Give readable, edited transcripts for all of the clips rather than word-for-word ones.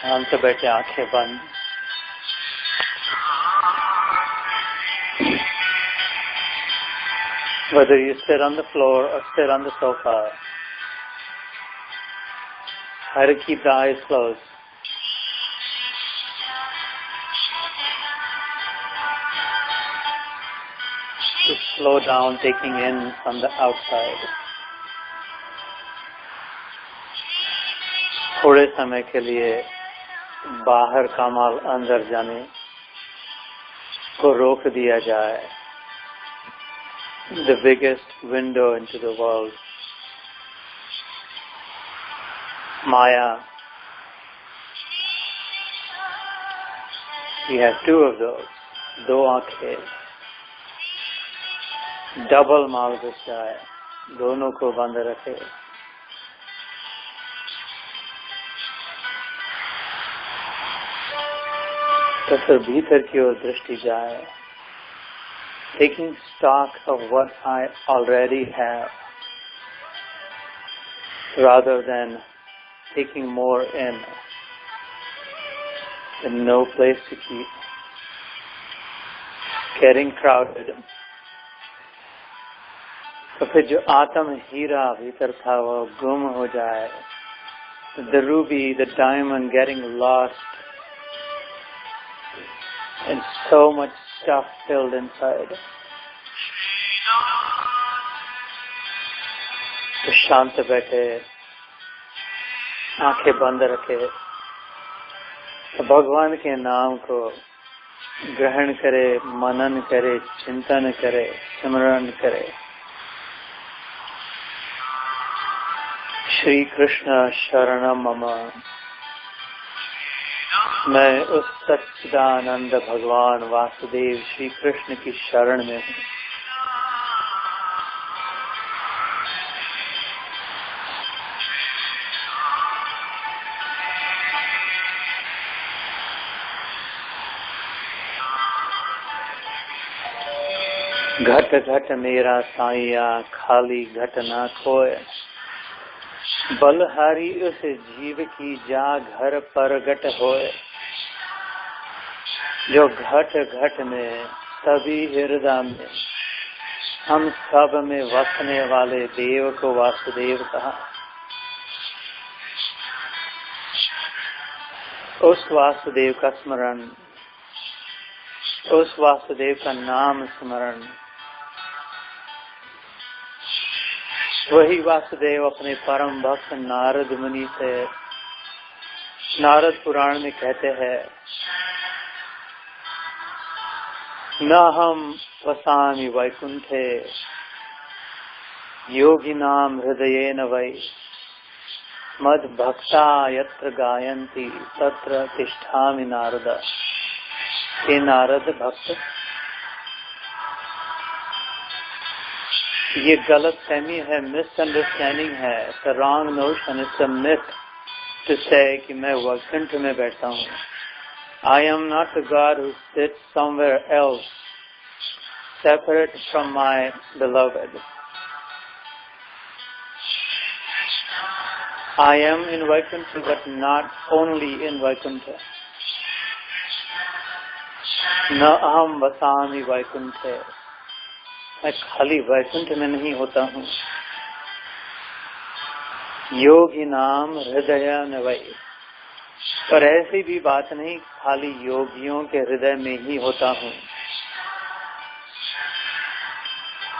शांत बैठे, आंखें बंद। Whether you sit on the floor or sit on the sofa, try to keep the eyes closed. To slow down, taking in from the outside. थोड़े समय के लिए बाहर का माल अंदर जाने को रोक दिया जाए. The biggest window into the world, Maya. We have two of those. दो आंखें, डबल माल घुसा है, दोनों को बंद रखे. तो फिर भीतर की ओर दृष्टि जाए, taking stock of what I already have, rather than taking more in. And no place to keep. Getting crowded. तो फिर जो आत्म हीरा भीतर था वो गुम हो जाए. The ruby, the diamond getting lost. And so much stuff filled inside. तो शांत बैठे, आंखें बंद रखे, तो भगवान के नाम को ग्रहण करे, मनन करे, चिंतन करे, स्मरण करे. श्री कृष्ण शरणम मम. मैं उस सच्चिदानंद भगवान वासुदेव श्री कृष्ण की शरण में हूँ. घट घट मेरा साइया, खाली घट ना खोए. बलहारी उस जीव की जा घर परगट होए. जो घट घट में सभी हृदय में हम सब में वसने वाले देव को वासुदेव कहा. उस वासुदेव का स्मरण, उस वासुदेव का नाम स्मरण. वही वासुदेव अपने परम भक्त नारद मुनि से नारद पुराण में कहते हैं, न हम वसामि वैकुंठे योगिनाम हृदयेन वै मद भक्ता यत्र गायन्ति तत्र तिष्ठामि नारद. हे नारद भक्त, ये गलत फहमी है, मिसअंडरस्टैंडिंग है. The wrong notion, it's a myth to say कि मैं वैकुंठ में बैठा हूँ. I am not the God who sits somewhere else, separate from my beloved. I am in Vaikuntha, but not only in Vaikuntha. न अहम वसामि वैकुंठे. मैं खाली वैकुंठ में नहीं होता हूँ. योगी नाम हृदय न वै. पर ऐसी भी बात नहीं, खाली योगियों के हृदय में ही होता हूँ.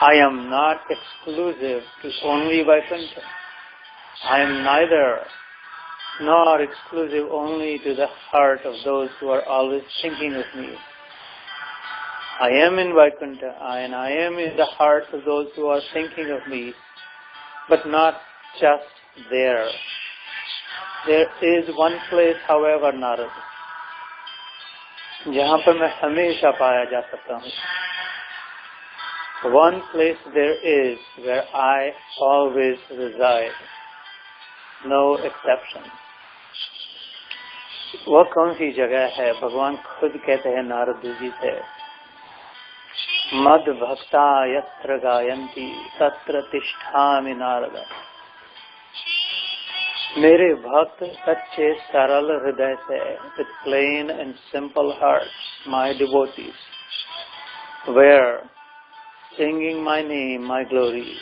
I am not exclusive to only Vaikuntha. I am neither nor exclusive only to the heart of those who are always thinking of me. I am in Vaikuntha and I am in the hearts of those who are thinking of me, but not just there. There is one place, however, Narad, जहाँ पर मैं हमेशा पाया जा सकता हूँ. One place there is where I always reside. No exception. वह कौन सी जगह है? भगवान खुद कहते हैं नारद जी से, मद भक्ता यत्र गायन्ति तत्र तिष्ठामि नारद. मेरे भक्त सच्चे सरल हृदय से, with plain and simple hearts, my devotees, were singing my name, my glory.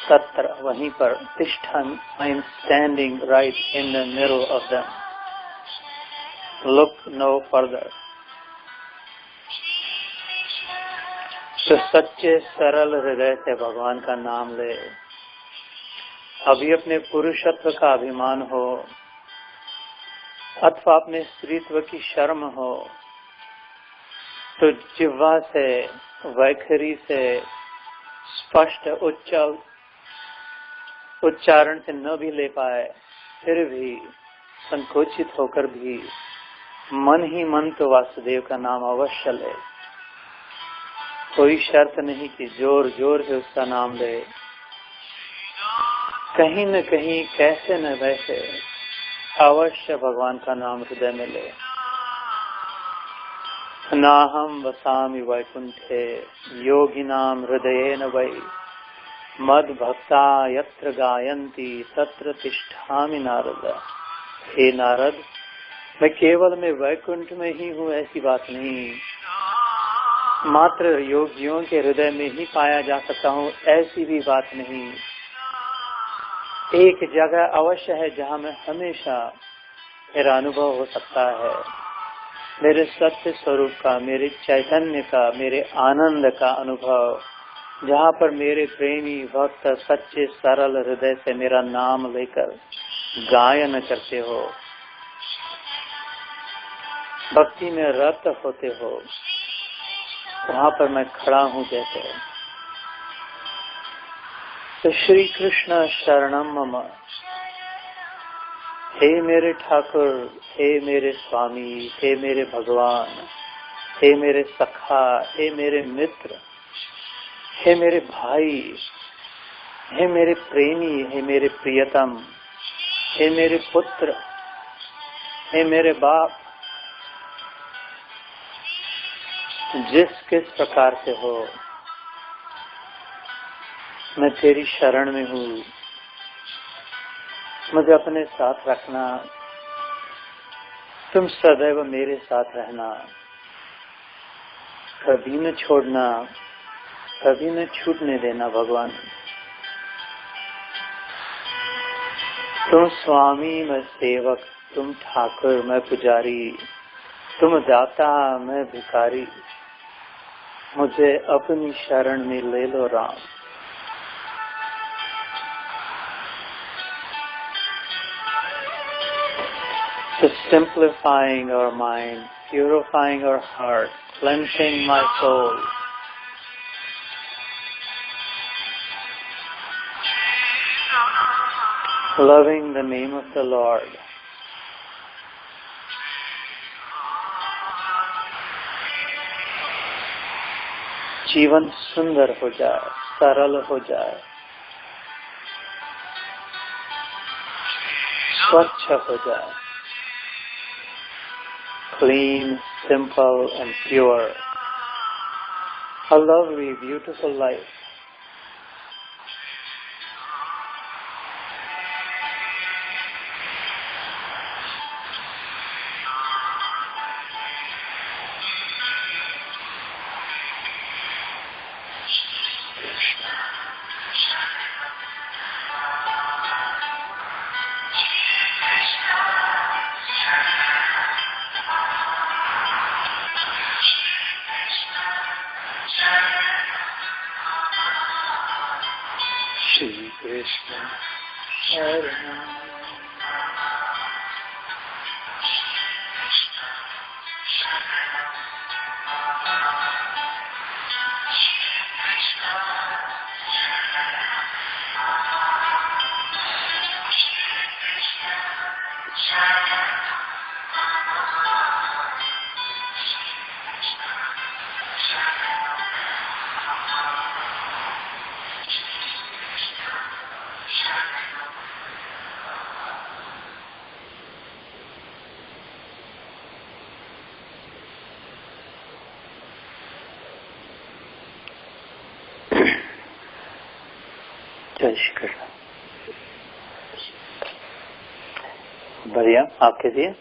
Tatra, वहीं पर, तिष्ठन्, I am standing right in the middle of them. Look no further. तो सच्चे सरल हृदय से भगवान का नाम ले। अभी अपने पुरुषत्व का अभिमान हो अथवा अपने स्त्रीत्व की शर्म हो तो जिह्वा से, वैखरी से स्पष्ट उच्चारण से न भी ले पाए, फिर भी संकोचित होकर भी मन ही मन तो वासुदेव का नाम अवश्य ले। कोई शर्त नहीं कि जोर जोर से उसका नाम ले, कहीं न कहीं कैसे न वैसे अवश्य भगवान का नाम हृदय में ले। नाहम वसामि वैकुंठे योगिनाम हृदयेन वै मद भक्ता यत्र गायन्ति तत्र तिष्ठामि नारद। हे नारद, मैं केवल मैं वैकुंठ में ही हूँ ऐसी बात नहीं, मात्र योगियों के हृदय में ही पाया जा सकता हूँ ऐसी भी बात नहीं। एक जगह अवश्य है जहाँ मैं हमेशा मेरा अनुभव हो सकता है, मेरे सत्य स्वरूप का, मेरे चैतन्य का, मेरे आनंद का अनुभव, जहाँ पर मेरे प्रेमी भक्त सच्चे सरल हृदय से मेरा नाम लेकर गायन करते हो, भक्ति में रत होते हो, वहाँ पर मैं खड़ा हूँ जैसे। तो श्री कृष्ण शरणम मम, हे मेरे ठाकुर, हे मेरे स्वामी, हे मेरे भगवान, हे मेरे सखा, हे मेरे मित्र, हे मेरे भाई, हे मेरे प्रेमी, हे मेरे प्रियतम, हे मेरे पुत्र, हे मेरे बाप, जिस किस प्रकार से हो मैं तेरी शरण में हूँ। मुझे अपने साथ रखना, तुम सदैव मेरे साथ रहना, कभी न छोड़ना, कभी न छूटने देना भगवान। तुम स्वामी, मैं सेवक, तुम ठाकुर, मैं पुजारी, तुम दाता, मैं भिखारी, मुझे अपनी शरण में ले लो Ram. So simplifying our mind, purifying our heart, cleansing my soul. Loving the name of the Lord. जीवन सुंदर हो जाए, सरल हो जाए, स्वच्छ हो जाए, clean, simple and pure. A lovely, beautiful life. Shri Krishna Sharanam. जय श्री कृष्ण। बढ़िया. आप कैसी हैं?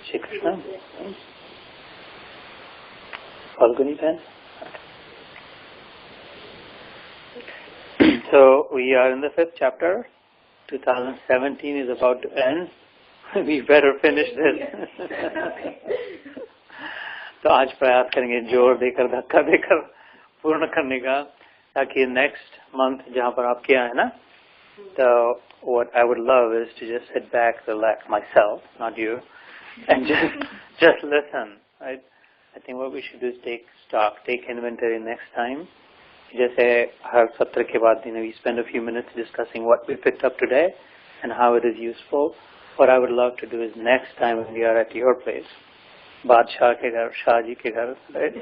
श्री कृष्ण. फाल्गुनी बहन. So we are in the 5th chapter. 2017 is about to end. We better finish this. तो आज प्रयास करेंगे जोर देकर धक्का देकर पूर्ण करने का, ताकि next month जहाँ पर आप क्या है ना, so what I would love is to just sit back, relax myself, not you, and just listen. Right? I think what we should do is take stock, take inventory next time. जैसे हर सत्र के बाद we spend a few minutes discussing what we picked up today and how it is useful. What I would love to do is next time when we are at your place, बादशाह के घर, शाह जी के घर, right?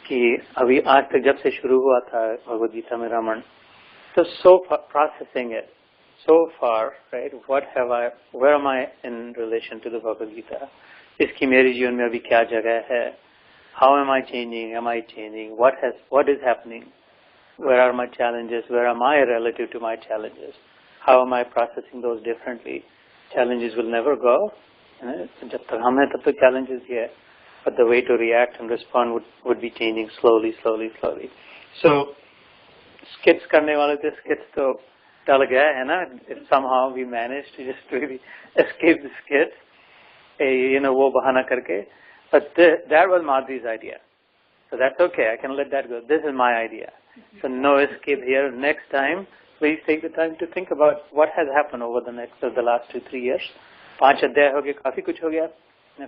कि अभी आज तक जब से शुरू हुआ था भगवद गीता में रमण, तो so far processing it so far, right? Where am I in relation to the Bhagavad Gita? इसकी मेरे जीवन में अभी क्या जगह है? How am I changing? Am I changing? What is happening? Where are my challenges? Where am I relative to my challenges? How am I processing those differently? Challenges will never go. जब तक हम हैं तब तक challenges ही है. But the way to react and respond would be changing slowly. So skits करने वाले थे, skits तो टल गया है ना. Somehow we managed to just really escape the skits. वो बहाना करके. But that was Madhuri's idea. So that's okay. I can let that go. This is my idea. So no escape here. Next time, please take the time to think about what has happened over the last 2-3 years. 5 अध्याय हो गए, काफी कुछ हो गया.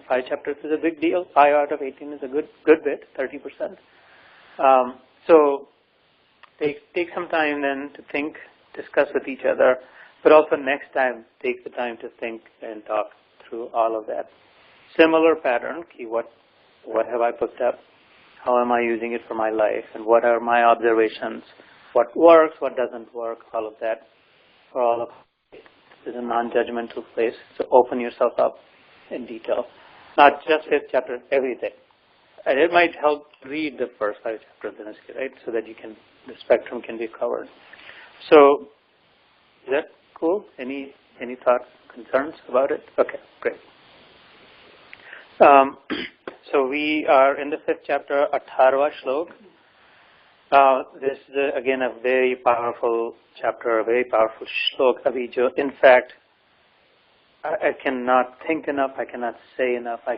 5 chapters is a big deal. 5 out of 18 is a good bit, 30%. So take some time then to think, discuss with each other, but also next time take the time to think and talk through all of that. Similar pattern, what have I picked up? How am I using it for my life? And what are my observations? What works, what doesn't work, all of that. For all of it is a non-judgmental place. So open yourself up in detail. Not just 5th chapter, everything. And it might help read the first 5 chapters in this, right? So that the spectrum can be covered. So, is that cool? Any thoughts, concerns about it? Okay, great. So we are in the 5th chapter, 18वां श्लोक. This is again a very powerful chapter, a very powerful श्लोक. अभी जो, in fact, I cannot think enough, I cannot say enough, I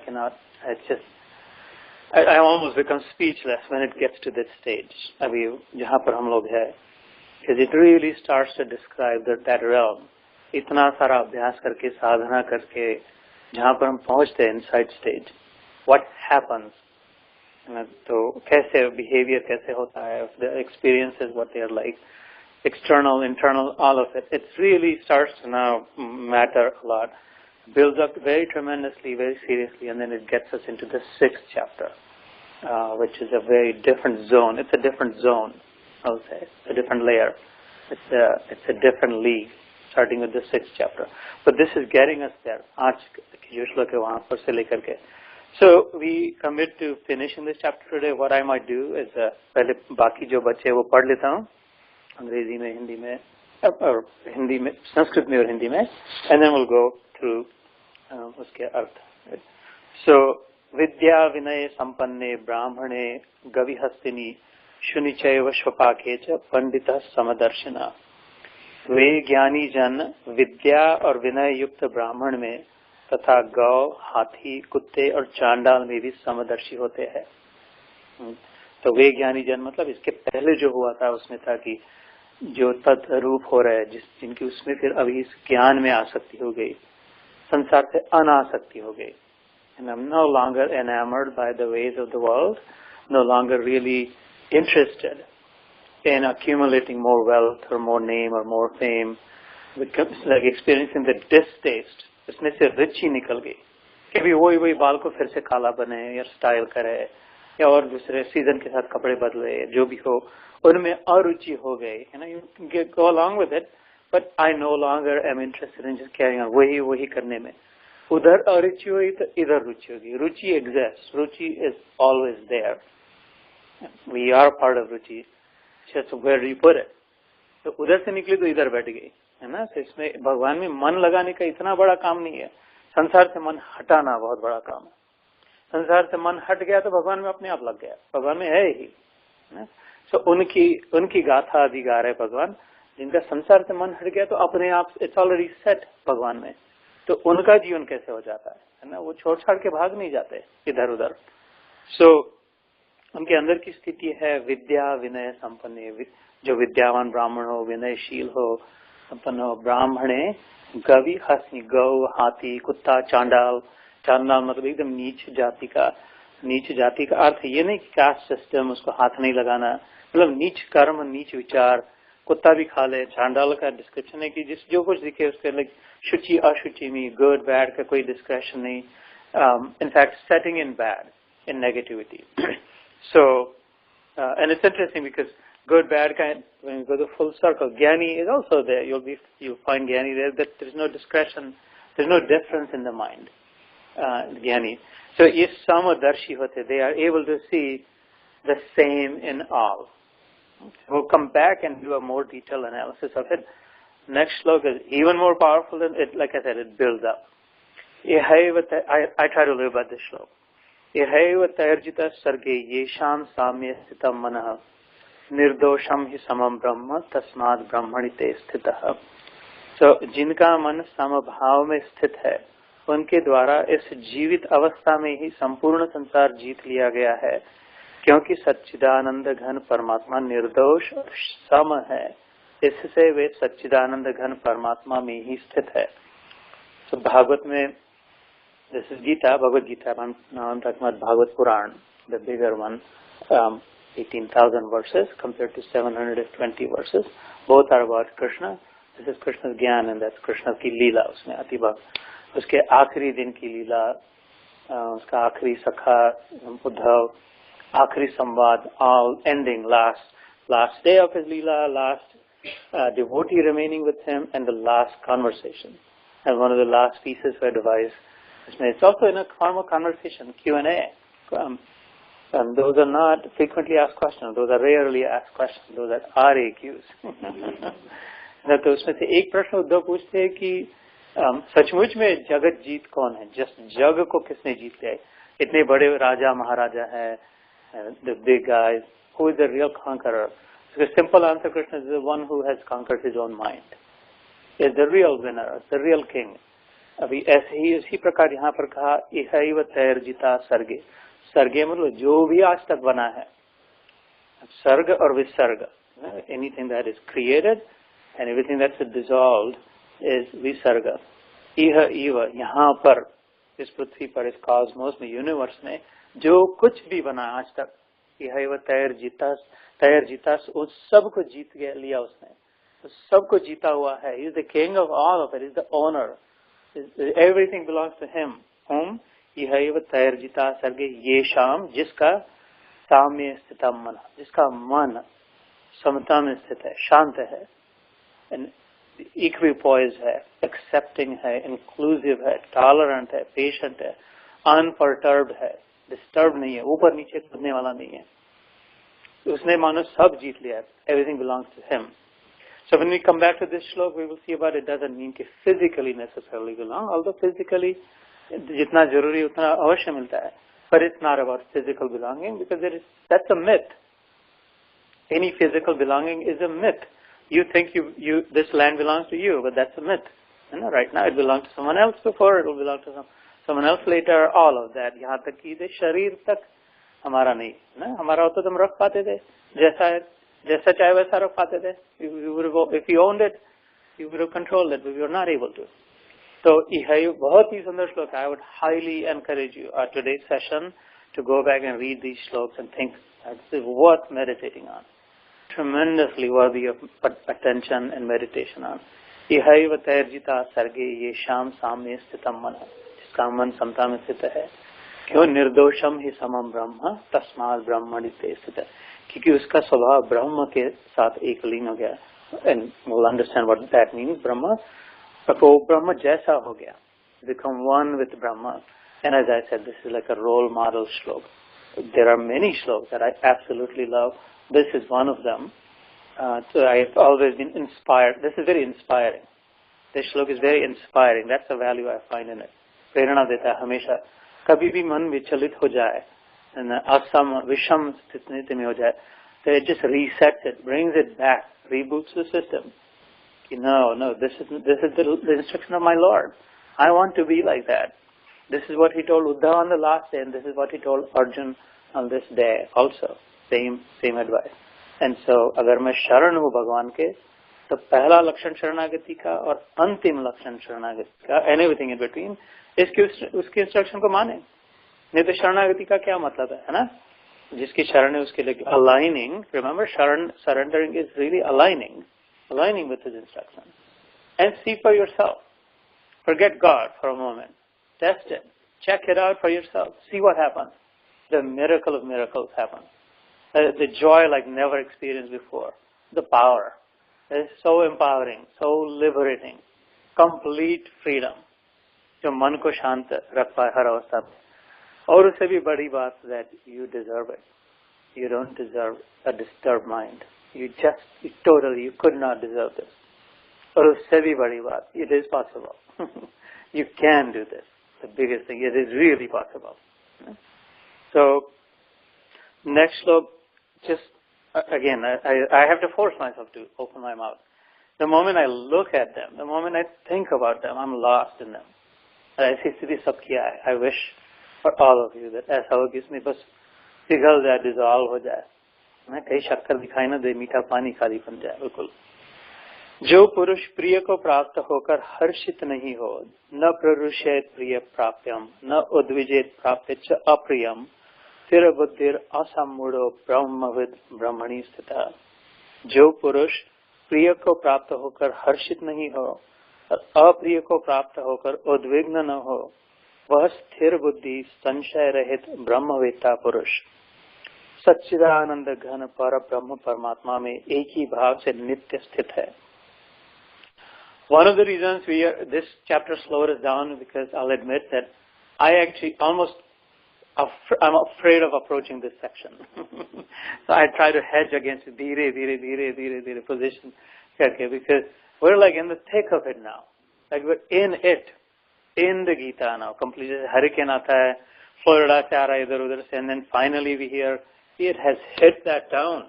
almost become speechless when it gets to this stage. अभी जहाँ पर हम लोग हैं, because it really starts to describe that realm. इतना सारा अभ्यास करके, साधना करके, जहाँ पर हम पहुँचते हैं inside stage, what happens? तो कैसे behavior कैसे होता है, the experiences, what they are like, external, internal, all of it. It really starts to now matter a lot, builds up very tremendously, very seriously, and then it gets us into the 6th chapter, which is a very different zone. It's a different zone, I would say. It's a different layer. It's a different league, starting with the 6th chapter. But this is getting us there. आज जो श्लोक है वहाँ पर से लेकर के. So we commit to finishing this chapter today. What I might do is पहले बाकी जो बच्चे वो पढ़ लेता हूँ, अंग्रेजी में, हिंदी में, और हिंदी में, संस्कृत में और हिंदी में, and then we'll go through उसके अर्थ. So विद्या विनय संपन्ने ब्राह्मणे गविहस्तिनी शुनिचैव स्वपाके च पंडितः समदर्शिना. वे ज्ञानी जन विद्या और विनय युक्त ब्राह्मण में तथा गौ, हाथी, कुत्ते और चांडाल में भी समदर्शी होते हैं. तो वे ज्ञानी जन मतलब इसके पहले जो हुआ था उसमें था कि जो तद्रूप हो रहा है, जिनकी उसमें फिर अभी इस ज्ञान में आसक्ति हो गई, संसार से अनासक्ति हो गई. And I'm no longer enamored by the ways of the world, no longer really interested in accumulating more wealth or more name or more fame. It's like experiencing the distaste. इसमें से रुचि निकल गई कि अभी वही बाल को फिर से काला बने या स्टाइल करे या और दूसरे सीजन के साथ कपड़े बदले, जो भी हो, उनमें अरुचि हो गई. You can go along with it, but I no longer am interested in just carrying on वही करने में. उधर अरुचि हुई तो इधर रुचि होगी. रुचि exists. Ruchi is always there. We are part of Ruchi. Just where do you put it? तो उधर से निकली तो इधर बैठ गई. है ना। तो इसमें भगवान में मन लगाने का इतना बड़ा काम नहीं है, संसार से मन हटाना बहुत बड़ा काम है। संसार से मन हट गया तो भगवान में अपने आप लग गया, भगवान में है ही। तो उनकी गाथा आदि गा रहे भगवान, जिनका संसार से मन हट गया तो अपने आप इट्स ऑलरेडी सेट भगवान में, तो उनका जीवन कैसे हो जाता है ना। वो छोड़ छाड़ के भाग नहीं जाते इधर उधर। सो उनके अंदर की स्थिति है विद्या विनय संपन्न, जो विद्यावान ब्राह्मण हो, विनयशील हो, संपन्न हो। ब्राह्मणे गवि हस्नी, गौ, हाथी, कुत्ता, चांडाल। चांडाल मतलब एकदम नीच जाति का। नीच जाति का अर्थ ये नहीं कि कास्ट सिस्टम, उसको हाथ नहीं लगाना, मतलब नीच कर्म, नीच विचार। कुत्ता भी खा ले। चांडाल का डिस्क्रिप्शन है कि जिस जो कुछ दिखे उसके लाइक शुचि अशुचि में, गुड बैड का कोई डिस्क्रिप्शन नहीं। In fact setting in bad, in negativity. So, and it's interesting because good, bad kind, when you go to full circle, Jnani is also there. You'll find Jnani there, that there's no discretion, there's no difference in the mind. Jnani. So, if Samadarshi hote, they are able to see the same in all. We'll come back and do a more detailed analysis of it. Next slok is even more powerful than it. Like I said, it builds up. I try to live by this slok. इहैव तैर्जिता सर्गे येषां साम्ये स्थितं मनः निर्दोषं हि समं ब्रह्म तस्माद् ब्रह्मणि ते स्थितः। तो जिनका मन समभाव में स्थित है, उनके द्वारा इस जीवित अवस्था में ही संपूर्ण संसार जीत लिया गया है, क्योंकि सच्चिदानंद घन परमात्मा निर्दोष और सम है। इससे वे सच्चिदानंद घन परमात्मा में ही स्थित है। तो भागवत में, this is Gita, BhagwadGita. I'm talking about Bhagavad Puran, the bigger one, 18,000 verses compared to 720 verses. Both are about Krishna. This is Krishna's Gyan and that's Krishna's की लीला उसमें अति भाग। उसके आखिरी दिन की लीला, उसका आखिरी सखा उद्धव, आखिरी संवाद, all ending, last day of his leela, last devotee remaining with him, and the last conversation. And one of the last pieces were devised. It's also in a form of conversation, Q&A. And those are not frequently asked questions. Those are rarely asked questions. Those are RAQs. तो उसमें से एक प्रश्न उद्धव पूछते हैं कि सचमुच में जगत जीत कौन है? जस्ट जग को किसने जीत लिया? इतने बड़े राजा महाराजा है, the big guys. Who is the real conqueror? The simple answer, Krishna is the one who has conquered his own mind. Is the real winner, the real king. अभी ऐसे ही इसी प्रकार यहाँ पर कहा इहैव तैर्जिता सर्गे। सर्गे मतलब जो भी आज तक बना है, सर्ग और विसर्ग, anything that is created and everything that's dissolved is विसर्ग। इह इव, यहाँ पर इस पृथ्वी पर, इस कॉस्मोस में, यूनिवर्स में जो कुछ भी बना आज तक, इहैव तैर्जिता, उस सब को जीत लिया उसने, उस सब को जीता हुआ है। He is the king of all of it, he is the owner. Everything belongs to him. Whom? इहैव तैर्जिता सर्गे येषाम, जिसका साम्ये स्थितं मन, जिसका मन समता में स्थित है, शांत है, इक्विपोइज है, एक्सेप्टिंग है, इंक्लूसिव है, टॉलरेंट है, पेशेंट है, अनपर्टर्ब्ड है, डिस्टर्ब नहीं है, ऊपर नीचे कूदने वाला नहीं है। उसने मानो सब जीत लिया है। Everything belongs to him. So when we come back to this shlok, we will see about it doesn't mean कि physically necessarily belong, although physically जितना जरूरी उतना अवश्य मिलता है, but it's not about physical belonging because that's a myth. Any physical belonging is a myth. You think this land belongs to you, but that's a myth. You know, right now it belonged to someone else before, it will belong to someone else later. All of that, यहाँ तक कि शरीर तक हमारा नहीं, ना हमारा होता तो हम रख पाते थे, जैसा चाहे वैसा रख पाते थे। If you owned it, you would have controlled it, but you were not able to. So, बहुत ही सुंदर श्लोक है. I would highly encourage you at today's session to go back and read these shloks and think that this is worth meditating on. Tremendously worthy of attention and meditation on. इहैव तैर्जिता सर्गे येषाम साम्ये स्थितं मनः, जिसका मन समता में स्थित है। क्यों? निर्दोषम ही समम ब्रह्म तस्माद् ब्रह्मणि ते स्थितः, क्योंकि उसका स्वभाव ब्रह्म के साथ एक लीन हो गया। And we'll understand what that means. Brahma, वो ब्रह्म जैसा हो गया, become one with Brahma. And as I said, this is like a role model shlok. There are many shloks that I absolutely love. This is one of them. So I've always been inspired. This is very inspiring. This श्लोक is very inspiring. That's the value I find in it. प्रेरणा देता है हमेशा. कभी भी मन विचलित हो जाए, असम विषम स्थिति में हो जाए, so it just resets it, brings it back, reboots the system. No, this is the instruction of my Lord. I want to be like that. This is what he told Uddhava on the last day, and this is what he told Arjun on this day also. Same advice. And so, अगर मैं शरण हूँ भगवान के, तो पहला लक्षण शरणागति का और अंतिम लक्षण शरणागति का, and everything in between, उसकी इंस्ट्रक्शन को माने. नहीं तो शरणागति का क्या मतलब है ना? जिसकी शरण है उसके लिए aligning. Remember, surrendering is really aligning with his instruction. And see for yourself. Forget God for a moment. Test it. Check it out for yourself. See what happens. The miracle of miracles happens. The joy like never experienced before. The power. It is so empowering, so liberating. Complete freedom. जो मन को शांत रख पाए हर अवस्था में. और उससे भी बड़ी बात that you deserve it. You don't deserve a disturbed mind. You could not deserve this. और उससे भी बड़ी बात, it is possible. You can do this. The biggest thing, it is really possible. So, next slok, just again, I have to force myself to open my mouth. The moment I look at them, the moment I think about them, I'm lost in them. ऐसी स्थिति सबकी आए. I wish for all of you that ऐसा हो कि इसमें बस पिघल जाए, डिजॉल्व हो जाए, कहीं शक्कर दिखाई न दे, मीठा पानी खाली बन जाए. बिल्कुल. जो पुरुष प्रिय को प्राप्त होकर हर्षित नहीं हो, न प्ररुष्येत प्रिय प्राप्यम, न उद्विजेत प्राप्य च अप्रियम, स्थिर बुद्धिर असम्मूढ़ो ब्रह्मविद ब्रह्मणि स्थिता. जो पुरुष प्रिय को प्राप्त होकर हर्षित नहीं हो और अप्रिय को प्राप्त होकर उद्विग्न न हो, वह स्थिर बुद्धि संशय रहित ब्रह्मवेत्ता पुरुष सच्चिदानंद घन पर ब्रह्म परमात्मा में एक ही भाव से नित्य स्थित है. One of the reasons this chapter slowed us down because I'll admit that I actually I'm afraid of approaching this section. So I try to hedge against dhire position because we're like in the thick of it now. Like we're in it, in the Gita now. Completely hurricane aata hai, Florida se aa raha hai idhar udhar se, and then finally we hear it has hit that town.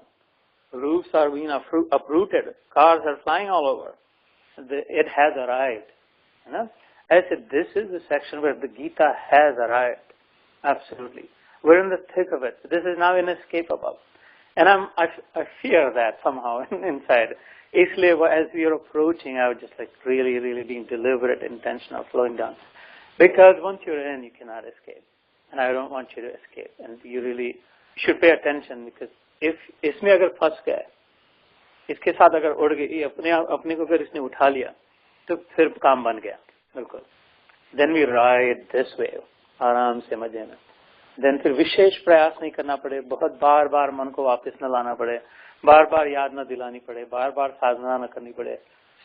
Roofs are being uprooted. Cars are flying all over. It has arrived. You know? I said, this is the section where the Gita has arrived. Absolutely. We're in the thick of it. This is now inescapable. And I fear that somehow inside. Isliye, as we are approaching, I was just like really being deliberate, intentional, slowing down. Because once you're in, you cannot escape. And I don't want you to escape. And you really should pay attention because if इसमें अगर फंस गए, इसके साथ अगर उड़ गई, अपने को फिर इसने उठा लिया, तो फिर काम बन गया. बिल्कुल. Then we ride this wave, आराम से मजे में. Then फिर विशेष प्रयास नहीं करना पड़े, बहुत बार मन को वापस न लाना पड़े, बार याद न दिलानी पड़े, बार साधना न करनी पड़े.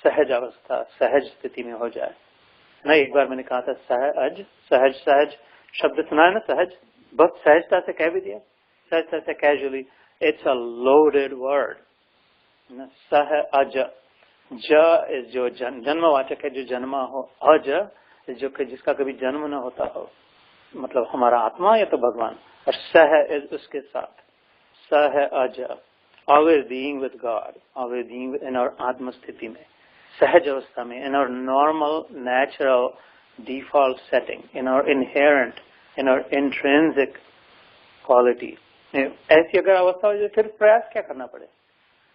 सहज अवस्था, सहज स्थिति में हो जाए. ना एक बार मैंने कहा था सहज शब्द सुना है ना, सहज, बहुत सहजता से कह भी दिया. सहजता से casually, it's a loaded word. सहज, ज is जो जन्मवाचक है, जो जन्मा हो. अज is जो जिसका कभी जन्म न होता हो, मतलब हमारा आत्मा या तो भगवान. और सह is उसके साथ. सह अज, always being with God, always being in our आत्म स्थिति में, सहज अवस्था में, in our normal, natural, default setting, in our inherent, in our intrinsic quality. ऐसी अगर अवस्था हो जाए, फिर प्रयास क्या करना पड़े?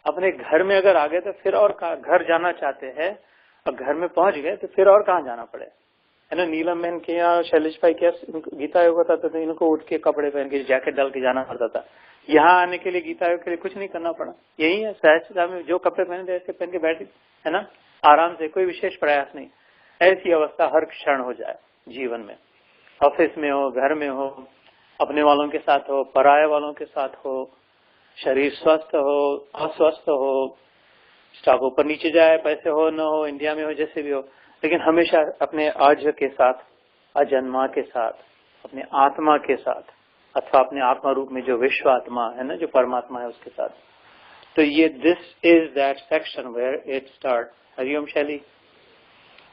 अपने घर में अगर आ गए तो फिर और कहाँ घर जाना चाहते हैं, और घर में पहुंच गए तो फिर और कहाँ जाना पड़े? है ना, नीलम बहन के यहाँ, शैलेश भाई के यहाँ गीता योग होता था तो इनको उठ के कपड़े पहन के जैकेट डाल के जाना पड़ता था. यहाँ आने के लिए गीता योग के लिए कुछ नहीं करना पड़ा. यही है सहजता में, जो कपड़े पहने थे ऐसे पहन के बैठे, है ना, आराम से, कोई विशेष प्रयास नहीं. ऐसी अवस्था हर क्षण हो जाए जीवन में. ऑफिस में हो, घर में हो, अपने वालों के साथ हो, पराये वालों के साथ हो, शरीर स्वस्थ हो, अस्वस्थ हो, स्टॉक ऊपर नीचे जाए, पैसे हो न हो, इंडिया में हो, जैसे भी हो, लेकिन हमेशा अपने आज के साथ, अजन्मा के साथ, अपने आत्मा के साथ, अथवा अपने आत्मा रूप में जो विश्व आत्मा है ना, जो परमात्मा है, उसके साथ. तो ये this is that section where it start. Hariom Shaili.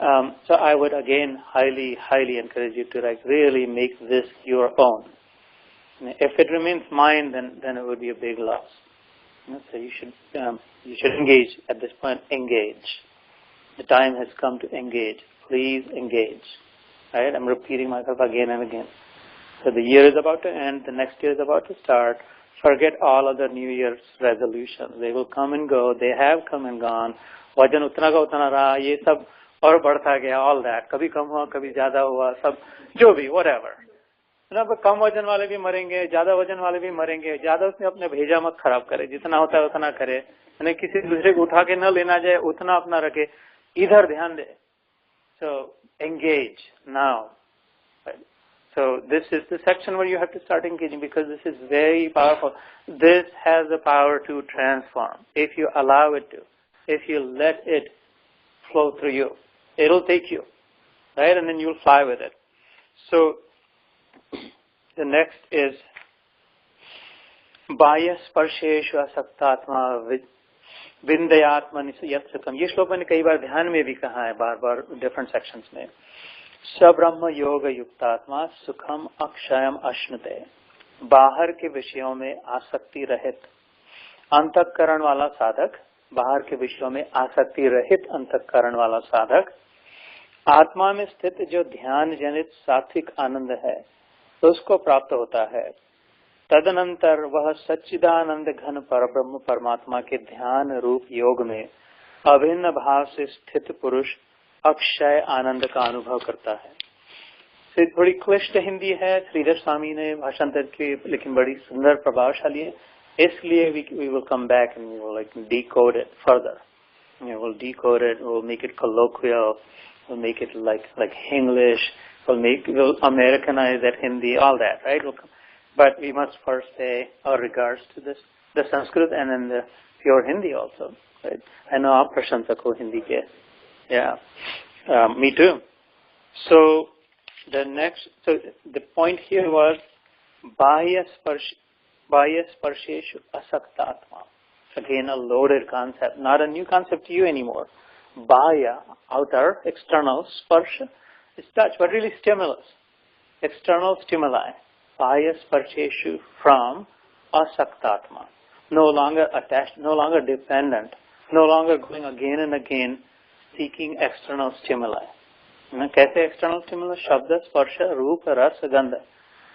So I would again highly, highly encourage you to really make this your own. If it remains mine, then it would be a big loss. So you should engage at this point. Engage. The time has come to engage. Please engage. Right? I'm repeating myself again and again. So the year is about to end. The next year is about to start. Forget all other New Year's resolutions. They will come and go. They have come and gone. वजन उतना का उतना रहा. ये सब और बढ़ता गया. All that. कभी कम हुआ, कभी ज़्यादा हुआ. सब जो भी whatever. कम वजन वाले भी मरेंगे, ज्यादा वजन वाले भी मरेंगे. ज्यादा उसने अपने भेजा मत खराब करे. जितना होता है उतना करे. यानी किसी दूसरे को उठा के न लेना जाए, उतना अपना रखे. इधर ध्यान दे. So engage now. Right. So this is the section where you have to start engaging, because this is very powerful. This has the power to transform. If you allow it to, if you let it flow through you, it'll take you, right? And then you'll fly with it. So the next is बाह्य स्पर्शेषु असक्तात्मा विंदयात्मनि यत् सुखम. ये श्लोक मैंने कई बार ध्यान में भी कहा है, बार बार डिफरेंट सेक्शंस में. सब्रह्म योग युक्तात्मा सुखम अक्षयम अश्नुते. बाहर के विषयों में आसक्ति रहित अंतःकरण वाला साधक, बाहर के विषयों में आसक्ति रहित अंतःकरण वाला साधक आत्मा में स्थित जो ध्यान जनित सात्विक आनंद है उसको प्राप्त होता है. तदनंतर वह सच्चिदानंद घन परब्रह्म परमात्मा के ध्यान रूप योग में अभिन्न भाव से स्थित पुरुष अक्षय आनंद का अनुभव करता है. से थोड़ी क्लिष्ट हिंदी है, श्रीधर स्वामी ने भाषांतर की, लेकिन बड़ी सुंदर प्रभावशाली है. इसलिए we will come back and we will like decode it further. We'll decode it, we'll make it colloquial, we'll make it like English, we'll Americanize that Hindi, all that, right? But we must first say our regards to this, the Sanskrit and then the pure Hindi also, right? I know aap prashansak ho Hindi ke. Yeah, me too. So the point here was बाह्य स्पर्शेषु असक्तात्मा. Again, a loaded concept, not a new concept to you anymore. Bahya, outer, external, sparsha is touch, but really stimulus, external stimuli. Bahya sparsheshu from asaktatma, no longer attached, no longer dependent, no longer going again and again seeking external stimuli. कैसे external stimulus? शब्द, स्पर्श, रूप, रस, गंध.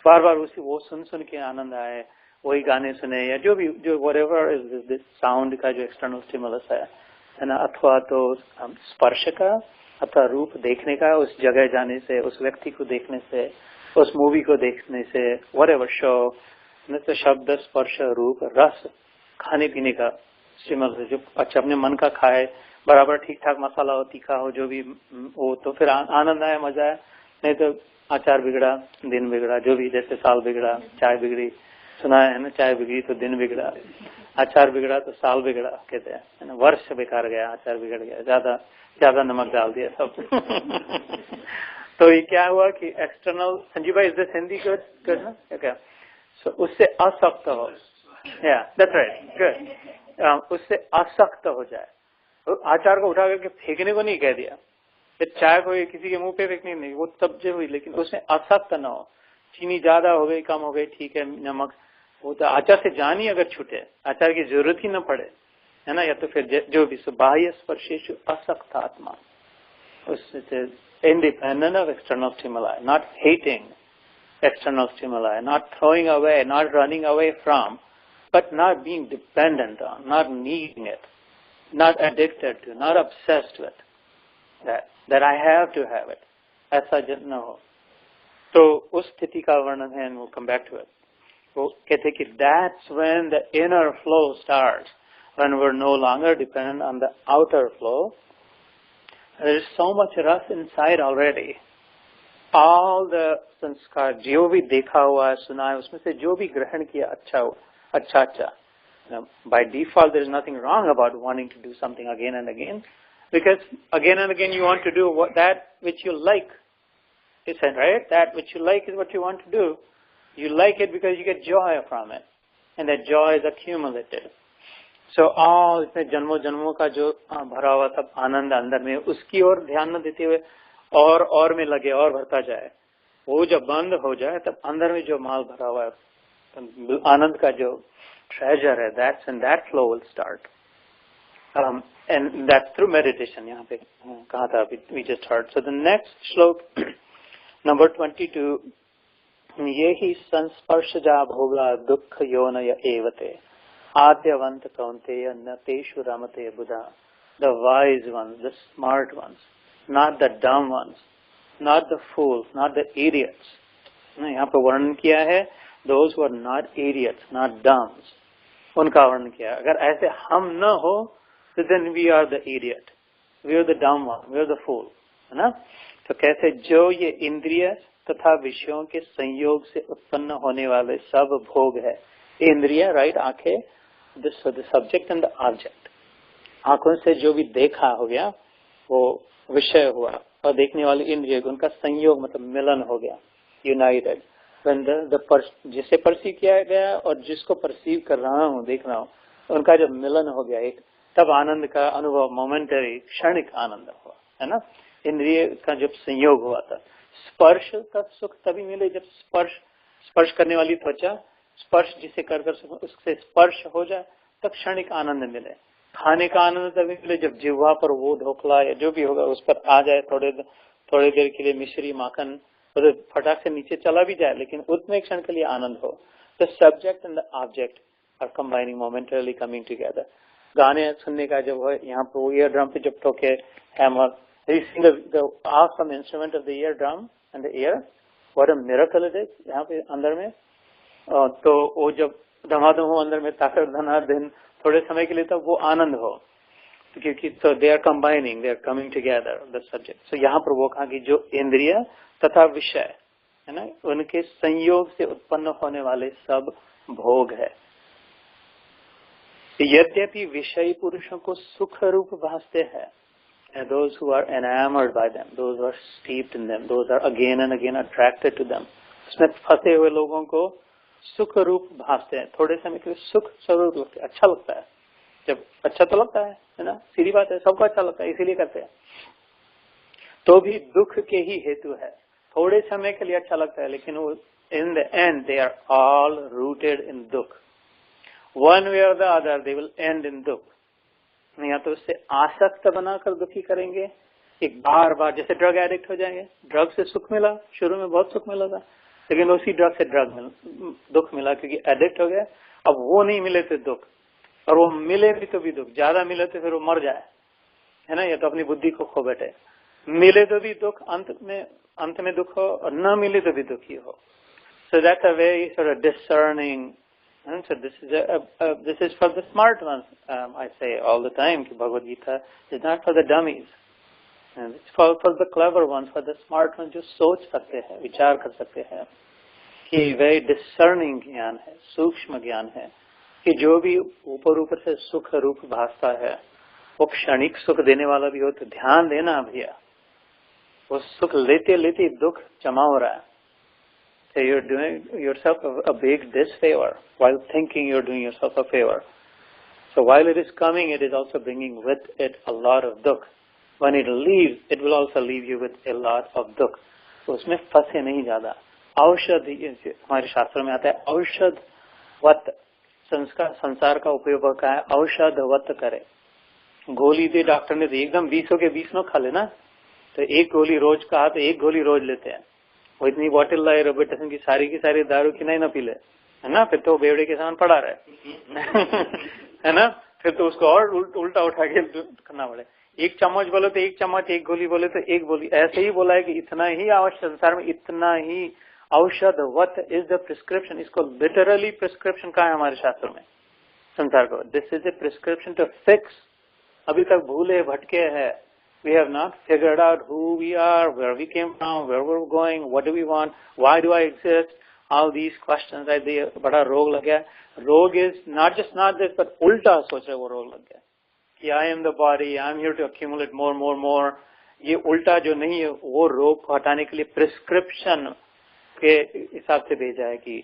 बार बार उसी वो सुन के आनंद आए, वही गाने सुने, या जो whatever is this sound का जो external stimulus है ना, अथवा तो स्पर्श का, अथवा रूप देखने का, उस जगह जाने से, उस व्यक्ति को देखने से, उस मूवी को देखने से, whatever show, तो शब्द, स्पर्श, रूप, रस, खाने पीने का स्टिमुलस जो अच्छा अपने मन का खाए, बराबर ठीक ठाक मसाला हो, तीखा हो, जो भी हो, तो फिर आनंद आया, मजा आया. नहीं तो आचार बिगड़ा, दिन बिगड़ा, जो भी, जैसे साल बिगड़ा, चाय बिगड़ी, सुना है ना, चाय बिगड़ी तो दिन बिगड़ा, आचार बिगड़ा तो साल बिगड़ा, कहते हैं है ना, वर्ष बेकार गया, आचार बिगड़ गया, ज्यादा नमक डाल दिया सब. तो ये क्या हुआ कि एक्सटर्नल, संजीव भाई, इज दिस हिंदी गुड ना? ओके. सो उससे असक्त हो, या दैट्स राइट, गुड. उससे असक्त हो जाए. आचार को उठा करके फेंकने को नहीं कह दिया, चाय को किसी के मुंह पे फेंकनी नहीं, वो तब जो हुई, लेकिन उसमें असक्त न हो. चीनी ज्यादा हो गई, कम हो गई, ठीक है, नमक, वो तो आचार से जान ही अगर छूटे, आचार की जरूरत ही न पड़े, है ना, या तो फिर जो भी. बाह्य स्पर्शेषु असक्त आत्मा, उससे independent of external stimuli, not hating external stimuli, not throwing away, not running away from, but not being dependent on, not needing it, not addicted to, not obsessed with that I have to have it. ऐसा न हो. तो उस स्थिति का वर्णन है, and we'll come back to it. वो कहते कि that's when the inner flow starts, when we're no longer dependent on the outer flow. There is so much rust inside already. All the संस्कार, जो भी देखा हुआ है, सुना है, उसमें से जो भी ग्रहण किया अच्छा. By default, there is nothing wrong about wanting to do something again and again, because again and again you want to do that which you like. He said, right? That which you like is what you want to do. You like it because you get joy from it, and that joy is accumulative. So all इसमें जन्मों जन्मों का जो भरा हुआ सब आनंद अंदर में, उसकी ओर ध्यान न देते हुए और में लगे और भरता जाए। वो जब बंद हो जाए तब अंदर में जो माल भरा हुआ है, आनंद का जो ट्रेजर है, that's and that flow will start and that's through meditation. यहाँ पे कहा था we just heard. So the next shloka number 22, ये ही संस्पर्शजा भोगा दुख योनय एवते आद्यवंत कौन्तेय न तेषु रमते बुधा। The wise ones, the smart ones, not the dumb ones, not the fools, not the idiots. यहाँ पर वर्णन किया है those who are not idiots, not dumbs, उनका वर्णन किया। अगर ऐसे हम न हो तो then we are the idiot, we are the dumb one, we are the fool, है ना। तो कैसे जो ये इंद्रिय तथा विषयों के संयोग से उत्पन्न होने वाले सब भोग है। इंद्रिय, राइट, आंखें, the subject and the object, आंखों से जो भी देखा हो गया वो विषय हुआ, और देखने वाली इंद्रिय उनका संयोग मतलब मिलन हो गया, यूनाइटेड। जिसे परसीव किया गया और जिसको परसीव कर रहा हूँ, देख रहा हूँ, उनका जब मिलन हो गया एक, तब आनंद का अनुभव, मोमेंटरी क्षणिक आनंद हुआ, है ना। इंद्रिय का जब संयोग हुआ था, स्पर्श का सुख तभी मिले जब स्पर्श करने वाली त्वचा, स्पर्श जिसे कर उससे स्पर्श हो जाए तब क्षणिक आनंद मिले। खाने का आनंद तभी मिले जब जिह्वा पर वो ढोकला या जो भी होगा उस पर आ जाए, थोड़ी देर के लिए मिश्री माखन, तो फटाक से नीचे चला भी जाए, लेकिन उसमें क्षण के लिए आनंद हो। The subject and the object are combining, momentarily coming together. गाने सुनने का जब है, यहाँ पे ईयर ड्रम पे जब ठोके hammer, the awesome instrument of the ear drum and the ear, what a miracle it is यहाँ पे अंदर में। तो वो जब धमाधम हो अंदर में ताकत धनाधन थोड़े समय के लिए, तब वो आनंद हो, क्योंकि so they are combining, they are coming together, the subject। so यहाँ पर वो कहा कि जो इंद्रिय तथा विषय है ना, उनके संयोग से उत्पन्न होने वाले सब भोग है। यद्यपि विषयी पुरुषों को सुख रूप भासते हैं, and those who are enamored by them, those who are steeped in them, those are again and again attracted to them, उसमें फंसे हुए लोगों को सुख रूप भासते हैं। थोड़े समय के लिए सुख स्वरूप लगता है, अच्छा लगता है, जब अच्छा तो लगता है ना, सीधी बात है, सबको अच्छा लगता है इसीलिए करते हैं। तो भी दुख के ही हेतु है, थोड़े समय के लिए अच्छा लगता है, लेकिन वो in the end they are all rooted in दुख। वन वे और the other they will end in दुख। या तो उससे आसक्त बनाकर दुखी करेंगे, एक बार बार जैसे ड्रग एडिक्ट हो जाएंगे। ड्रग से सुख मिला, शुरू में बहुत सुख मिला था, लेकिन उसी ड्रग से दुख मिला, क्योंकि एडिक्ट हो गया। अब वो नहीं मिले तो दुख, और वो मिले भी तो भी दुख, ज्यादा मिले तो फिर वो मर जाए, है ना, या तो अपनी बुद्धि को खो बैठे। मिले तो भी दुख, अंत में दुख हो, और न मिले तो भी दुखी हो। So that's a very sort of discerning. And so this is for the smart ones. I say all the time कि BhagwadGita is not for the dummies. And it's for the clever ones, for the smart ones जो सोच सकते हैं, विचार कर सकते हैं, कि very discerning ज्ञान है, सूक्ष्म ज्ञान है, कि जो भी ऊपर से सुख रूप भासता है वो क्षणिक सुख देने वाला भी हो, तो ध्यान देना भैया, वो सुख लेते लेते दुख जमा हो रहा है। So you're doing yourself a big disfavor while thinking you're doing yourself a favor. So while it is coming, it is also bringing with it a lot of dukh. When it leaves, it will also leave you with a lot of dukh. तो उसमें फंसे नहीं ज्यादा। औषध, हमारे शास्त्र में आता है औषधवत, संसार का उपयोग का है, औषधवत करे। गोली दे डॉक्टर ने, तो एकदम 20 के 20 न खा लेना, तो एक गोली रोज कहा तो एक गोली रोज लेते हैं। वो इतनी बॉटल लाए रोबोटेशन की सारी दारू की नहीं ना पी ले, है ना, फिर तो बेवड़े के सामान पड़ा रहे है ना, फिर तो उसको और उल्टा उठा के करना पड़े। एक चम्मच बोले तो एक चम्मच, एक गोली बोले तो एक गोली, ऐसे ही बोला है कि इतना ही आवश्यक, संसार में इतना ही औषधवत इज द प्रिस्क्रिप्शन। इसको लिटरली प्रिस्क्रिप्शन कहा है हमारे शास्त्र में संसार को। This is a prescription to fix. अभी तक भूले भटके हैं, we have not figured out who we are, where we came from, where we're going, what do we want, why do I exist, all these questions right there। बड़ा रोग लग गया। रोग is not this, but उल्टा सोच रहे वो रोग लग गया कि I am the body, I am here to accumulate more। ये उल्टा जो नहीं है, वो रोग को हटाने के लिए प्रिस्क्रिप्शन के हिसाब से भेजा है कि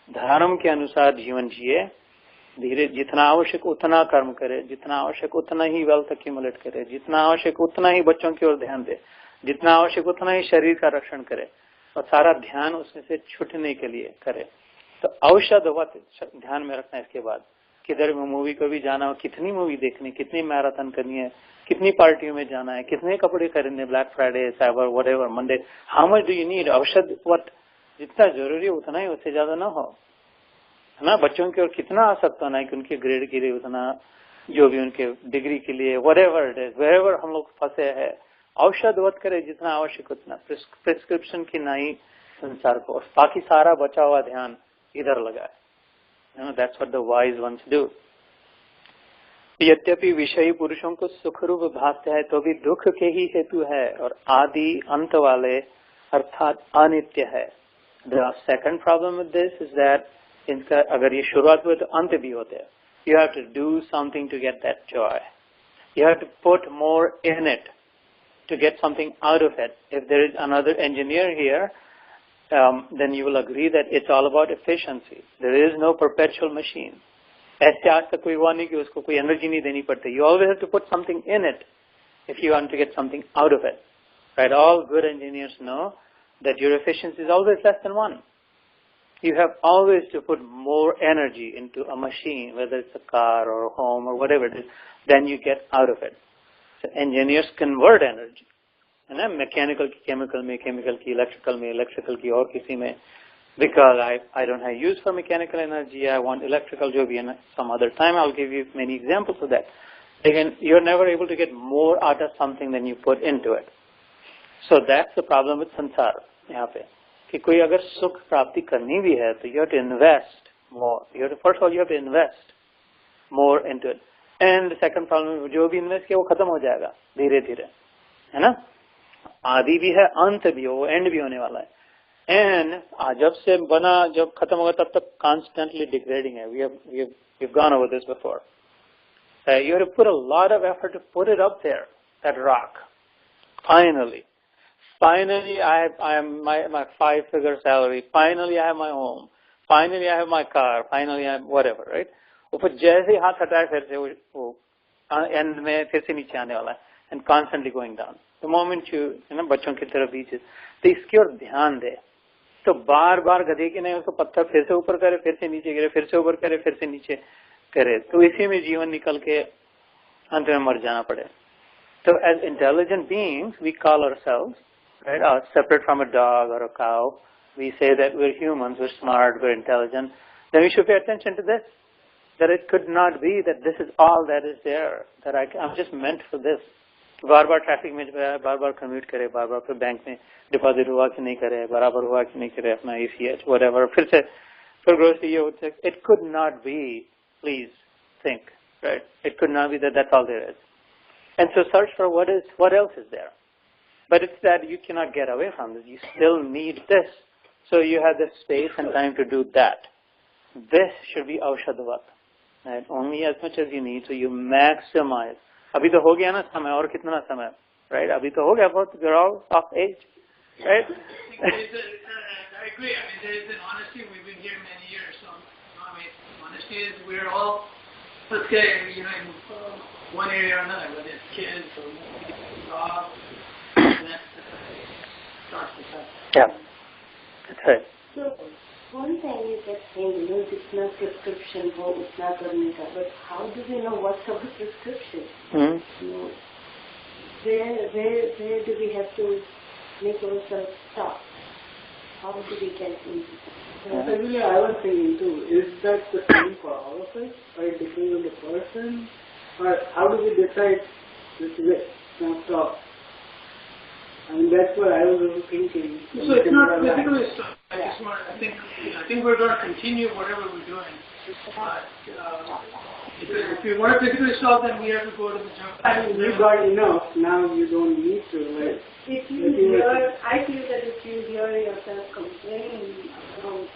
धर्म के अनुसार जीवन जिए, धीरे जितना आवश्यक उतना कर्म करे, जितना आवश्यक उतना ही वेल्थ एक्यूमुलेट करे, जितना आवश्यक उतना ही बच्चों की ओर ध्यान दे, जितना आवश्यक उतना ही शरीर का रक्षण करे और सारा ध्यान उसमें से छूटने के लिए करे। तो औषधवत ध्यान में रखना है। इसके बाद किधर मूवी को भी जाना हो, कितनी मूवी देखनी, कितनी मैराथन करनी है, कितनी पार्टियों में जाना है, कितने कपड़े खरीदने, black Friday, cyber, whatever, Monday, how much do you need? औषधवत जितना जरूरी है उतना ही, उससे ज्यादा ना हो, है ना। बच्चों की ओर कितना आसक्त होना है कि उनके ग्रेड के लिए उतना, जो भी उनके डिग्री के लिए, व्हाटएवर इट इज, वेरेवर हम लोग फंसे हैं, औषधवत करे जितना आवश्यक उतना, प्रिस्क्रिप्शन की नहीं संसार को, और बाकी सारा बचा हुआ ध्यान इधर लगाए। That's what the wise ones do. यद्यपि विषयी पुरुषों को सुख रूप भासते है तो भी दुख के ही हेतु है और आदि अंत वाले अर्थात अनित्य है। The second problem with this is that इनका अगर ये शुरुआत हुए तो अंत भी होते हैं। You have to do something to get that joy, you have to put more in it to get something out of it. If there is another engineer here, then you will agree that it's all about efficiency. There is no perpetual machine. ऐसे आज तक कोई हुआ नहीं कि उसको कोई energy नहीं देनी पड़ती. You always have to put something in it if you want to get something out of it. Right? All good engineers know that your efficiency is always less than 1. You have always to put more energy into a machine, whether it's a car or a home or whatever it is, than you get out of it. So engineers convert energy, है ना, mechanical की chemical में, chemical की electrical में, electrical की और किसी में, because I don't have use for mechanical energy, I want electrical, जो भी है ना, some other time I'll give you many examples of that. Again, you're never able to get more out of something than you put into it. So that's the problem with संसार यहाँ पे, कि कोई अगर सुख प्राप्ति करनी भी है तो you have to invest more. You have to, first of all, you have to invest more into it. And the second problem, जो भी इन्वेस्ट किया वो खत्म हो जाएगा धीरे धीरे, है ना. आदि भी है, अंत भी हो, एंड भी होने वाला है. एंड जब से बना, जब खत्म होगा तब तक कॉन्स्टेंटली डिग्रेडिंग है. we've gone over this before. You have to put a lot of effort to put it up there, that rock. Finally I am my 5-figure salary. Finally I have my home. Finally I have my car. Finally I have whatever, right? ऊपर जैसे ही हाथ हटाए फिर से वो and में फिर से नीचे आने वाला है. And constantly going down. The moment you, है ना, बच्चों की तरफ बीच, तो इसकी ओर ध्यान दे. तो बार बार गधे की नहीं, उसको पत्थर फिर से ऊपर करे, फिर से नीचे गिरे, फिर से ऊपर करे, फिर से नीचे करे, तो इसी में जीवन निकल के अंत में मर जाना पड़े. तो as intelligent beings we call ourselves, right, separate from a dog और a cow. We say that we are humans, we are smart, we are intelligent. Then we should pay attention to this. That it could not be that this is all that is there, that I'm just meant for this. Bar bar traffic में जाए, बार बार commute करे, बार बार फिर bank में deposit हुआ कि नहीं करे, बराबर हुआ कि नहीं करे अपना ECH, whatever, फिर से फिर ग्रोसरी ये होता है. It could not be, please think, right? It could not be that that's all there is. And so search for what else is there. But it's that you cannot get away from this. You still need this. So you have the space and time to do that. This should be औषधवत. Right? Only as much as you need, so you maximize. अभी तो हो गया ना समय, और कितना समय, right? अभी तो हो गया बहुत. We're all of age, right? I agree. I mean, there is an honesty. We've been here many years, so I mean, honesty is we're all, let's say, you know, in one area or another, whether it's kids or jobs, starts to touch. Yeah, that's right. So, one thing you kept saying, you know, it's not prescription, it's not karnika, but how do we know what's a prescription? Mm-hmm. You know, where do we have to make ourselves stop? How do we get into that? Actually, I was thinking too, is that the same for all of us? Or it depends on the person? Or how do we decide this is it, now stop? I mean, that's what I was also thinking. So it's not physically stop. I think we're going to continue whatever we're doing. But if we want to physically stop, then we have to go to the jump. I mean, you got enough. Now you don't need to. Like, I feel that if you hear yourself complaining about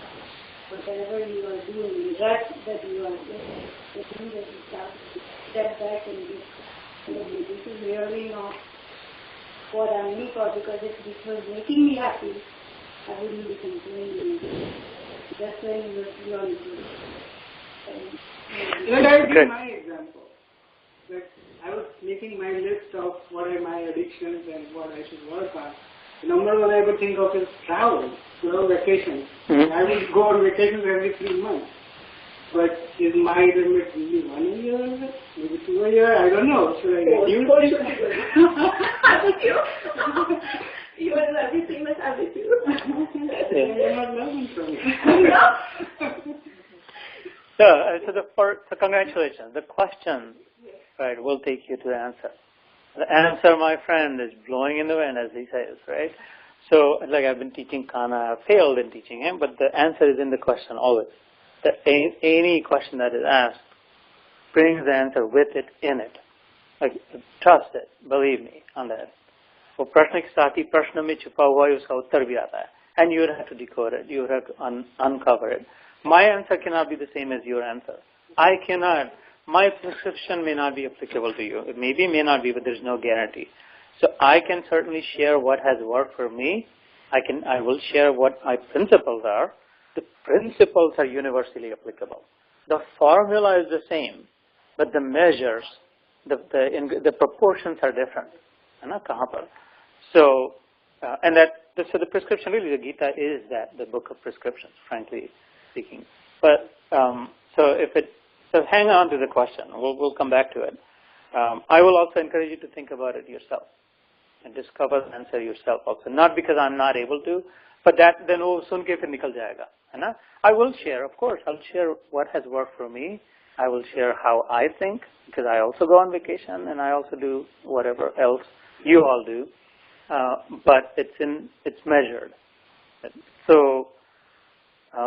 whatever you are doing, the rut that you are doing, the thing that you start to step back and be, this is really not what I'm in for, because if this was making me happy, I wouldn't be complaining. That's when you learn to. Let I give my example. That I was making my list of what are my addictions and what I should work on. The number one I would think of is travel, vacations. I would go on vacations every 3 months. But is my limit really 1 year? Maybe 2 a year? I don't know. Should I reduce it? You will everything must have with you. You're not learning from me. So congratulations. The question, right, will take you to the answer. The answer, my friend, is blowing in the wind, as he says, right? So, like I've been teaching Kana, I've failed in teaching him, but the answer is in the question always. That any question that is asked brings the answer with it in it. Like, trust it, believe me on that. वो प्रश्न के साथ ही प्रश्न में छुपा हुआ है उसका उत्तर भी आता है. And you would have to decode it. You would have to uncover it. My answer cannot be the same as your answer. I cannot. My prescription may not be applicable to you. It maybe, may not be, but there's no guarantee. So I can certainly share what has worked for me. I will share what my principles are. The principles are universally applicable. The formula is the same, but the measures, the proportions are different. So, so the prescription, really the Gita is the book of prescriptions, frankly speaking. But, so hang on to the question. We'll come back to it. I will also encourage you to think about it yourself and discover the answer yourself also. Not because I'm not able to, but that then wo sun ke fir nikal jayega. I will share, of course. I'll share what has worked for me. I will share how I think, because I also go on vacation and I also do whatever else you all do. But it's measured. So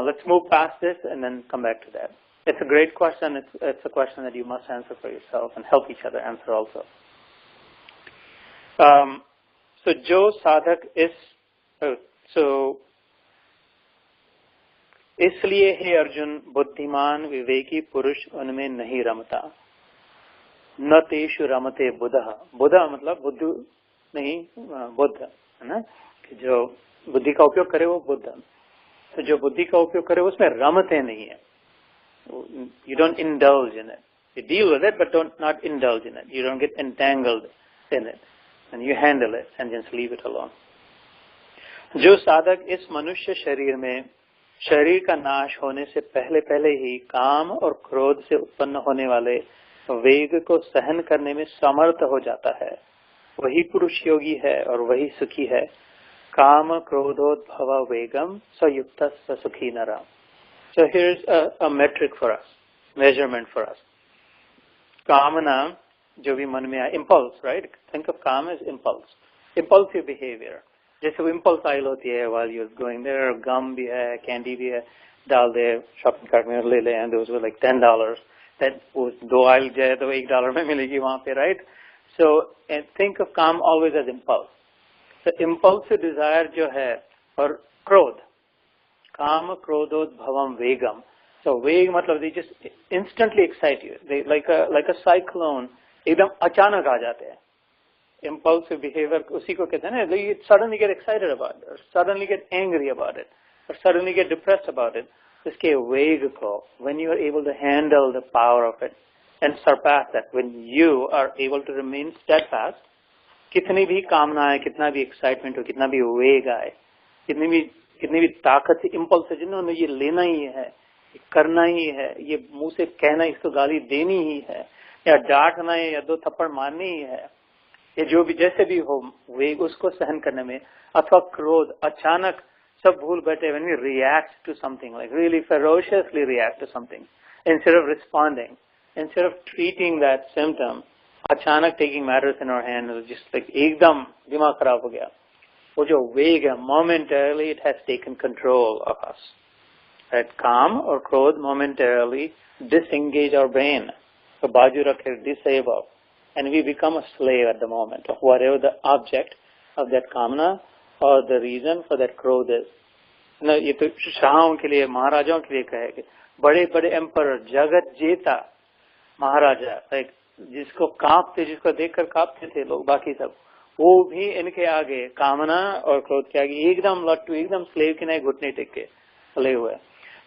let's move past this and then come back to that. It's a great question. It's a question that you must answer for yourself and help each other answer also. So jo sadhak is इसलिए हे अर्जुन बुद्धिमान विवेकी पुरुष उनमें नहीं रमता न तेषु रमते बुधः. बुधा मतलब बुद्धू नहीं, बुद्ध है ना, कि जो बुद्धि का उपयोग करे वो बुद्ध. तो जो बुद्धि का उपयोग करे उसमें रमते नहीं है. You don't indulge in it. You deal with it, but not indulge in it. You don't get entangled in it, and you handle it and just leave it alone. जो साधक इस मनुष्य शरीर में शरीर का नाश होने से पहले पहले ही काम और क्रोध से उत्पन्न होने वाले वेग को सहन करने में समर्थ हो जाता है, वही पुरुष योगी है और वही सुखी है. काम क्रोधोद्भव वेगम सयुक्त सुखी नरम. So here's a metric for us, measurement for us. कामना जो भी मन में आए, impulse, right? Think of काम as impulse, impulsive behavior. जैसे वो impulse आयल होती है while you're going there, gum भी है, candy भी है, डाल दे shopping cart में ले ले, and those were like $10. That वो 2 आयल जाए तो $1 में मिलेगी वहाँ पे, right? So and think of काम always as impulse. So impulsive desire जो है और क्रोध, काम क्रोधोद्भवम वेगम. So वेग मतलब they just instantly excite you. They like a cyclone, एकदम अचानक आ जाते हैं. Impulsive behavior उसी को कहते हैं ना, you suddenly get excited about it, or suddenly get angry about it, or suddenly get depressed about it. इसके वेग को, when you are able to handle the power of it and surpass that, when you are able to remain steadfast, कितनी भी कामना है, कितना भी excitement हो, कितना भी वेग आए, कितनी भी ताकत से impulse है जिन्होंने ये लेना ही है, ये करना ही है, ये मुंह से कहना, इसको गाली देनी ही है, या डांटना है, या 2 थप्पड़ मारनी ही है, ये जो भी जैसे भी हो वेग उसको सहन करने में, अथवा क्रोध अचानक सब भूल बैठे, when we react to something, like really ferociously react to something, instead of responding, instead of treating that symptom, अचानक taking matters in our hand, just like एकदम दिमाग खराब हो गया. वो जो वेग है, momentarily it has taken control of us. That calm or क्रोध momentarily disengage our brain, तो बाजू रखे, disable, and we become a slave at the moment of whatever the object of that kamana or the reason for that क्रोध is. ना ये तो शाहों के लिए, महाराजाओं के लिए कहेंगे, बड़े बड़े एम्पर, जगत जेता महाराजा, लाइक जिसको कांपते, जिसको देखकर कांपते थे लोग, बाकी सब, वो भी इनके आगे, कामना और क्रोध के आगे एकदम लट्टू, एकदम स्लेव के नहीं, घुटने टेक के चले हुए.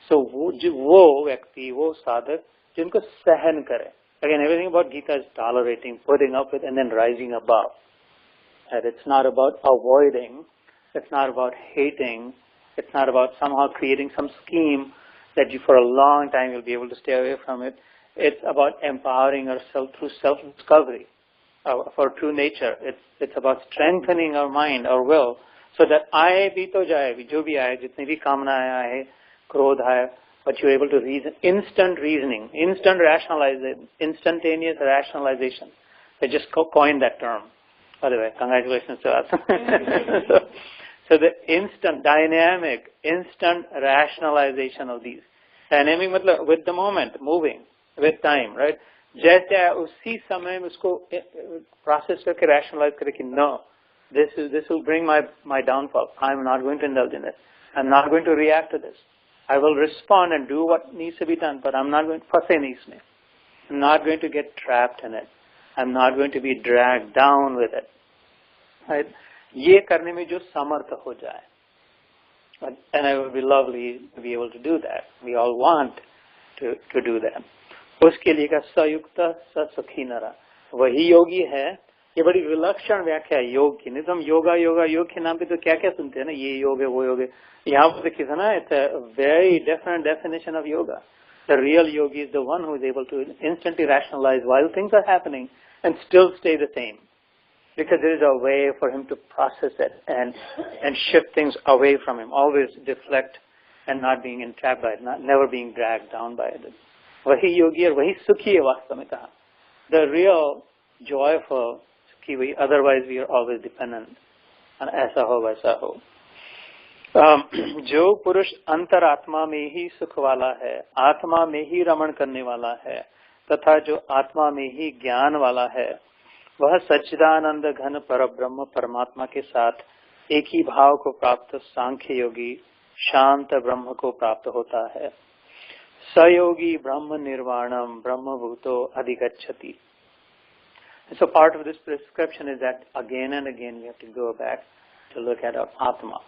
So वो व्यक्ति, वो साधक जिनको सहन करे. Again, everything about Gita is tolerating, putting up with, and then rising above. And it's not about avoiding, it's not about hating, it's not about somehow creating some scheme that you for a long time you'll be able to stay away from it. It's about empowering ourselves through self-discovery for true nature. It's about strengthening our mind, our will, so that आए भी तो जाए भी, जो भी आए, जितनी भी कामनाएं आए, क्रोध आए, but you're able to reason, instant reasoning, instant rationalization, instantaneous rationalization. They just coined that term. By the way, congratulations to us. So the instant, dynamic, instant rationalization of these. Dynamic मतलब with the moment, moving, with time, right? जैसे उसी समय में उसको process करके rationalize करे कि no, this will bring my downfall. I'm not going to indulge in it. I'm not going to react to this. I will respond and do what needs to be done, but I'm not going to फंसे नहीं इसमें. I'm not going to get trapped in it. I'm not going to be dragged down with it. Right? ये करने में जो समर्थ हो जाए. And it would be lovely to be able to do that. We all want to do that. उसके लिए का सयुक्त ससुखी नरा. वही योगी है. ये बड़ी विलक्षण व्याख्या है योग की. नहीं तो हम योग के नाम पे तो क्या क्या सुनते हैं ना, ये योग है, वो योग है. यहाँ पर देखिए ना, it's a very different definition of yoga. The real yogi is the one who is able to instantly rationalize while things are happening and still stay the same. Because there is a way for him to process it and shift things away from him. Always deflect and not being entrapped by it, never being dragged down by it. वही योगी और वही सुखी है वास्तव में कहा. The real joyful सुखी वही, otherwise we are always dependent. And ऐसा हो वैसा हो. जो पुरुष अंतरात्मा में ही सुख वाला है, आत्मा में ही रमण करने वाला है, तथा जो आत्मा में ही ज्ञान वाला है, वह सच्चिदानंद घन परब्रह्म परमात्मा के साथ एक ही भाव को प्राप्त सांख्य योगी शांत ब्रह्म को प्राप्त होता है. सयोगी ब्रह्म निर्वाणम ब्रह्मभूतो अधिगच्छति. So part of this prescription is that again and again we have to go back to look at our Atma.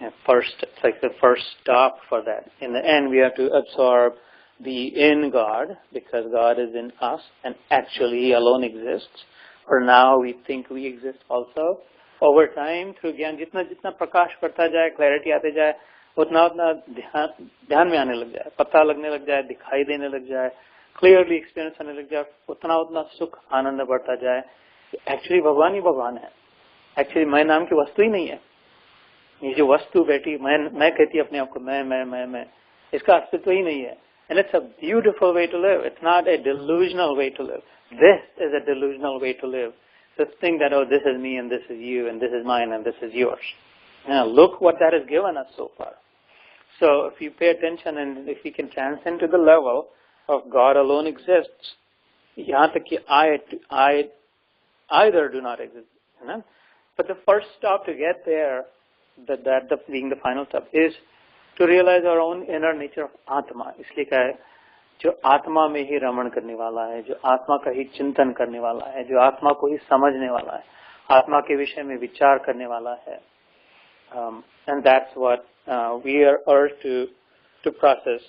And first, it's like the first stop for that. In the end, we have to absorb the in God, because God is in us and actually He alone exists. For now, we think we exist also. Over time, through ज्ञान, जितना जितना प्रकाश बढ़ता जाए, clarity आते जाए, उतना उतना ध्यान में आने लग जाए, पता लगने लग जाए, दिखाई देने लग जाए, clearly experience होने लग जाए, उतना उतना सुख आनंद बढ़ता जाए. Actually, भगवान ही भगवान है. Actually, मैं नाम की वस्तु ही नहीं है. ये जो वस्तु बैठी, मैं कहती अपने आप को मैं, इसका अस्तित्व ही नहीं है. And it's a beautiful way to live. It's not a delusional way to live. This is a delusional way to live. So think that, oh, this is me and this is you and this is mine and this is yours. Now look what that has given us so far. So if you pay attention and if we can transcend to the level of God alone exists, यहाँ तक कि I either do not exist. You know? But the first stop to get there, that being the final step, is to realize our own inner nature of Atma. इसलिए क्या है, जो आत्मा में ही रमण करने वाला है, जो आत्मा का ही चिंतन करने वाला है, जो आत्मा को ही समझने वाला है, आत्मा के विषय में विचार करने वाला है. And that's what we are urged to process.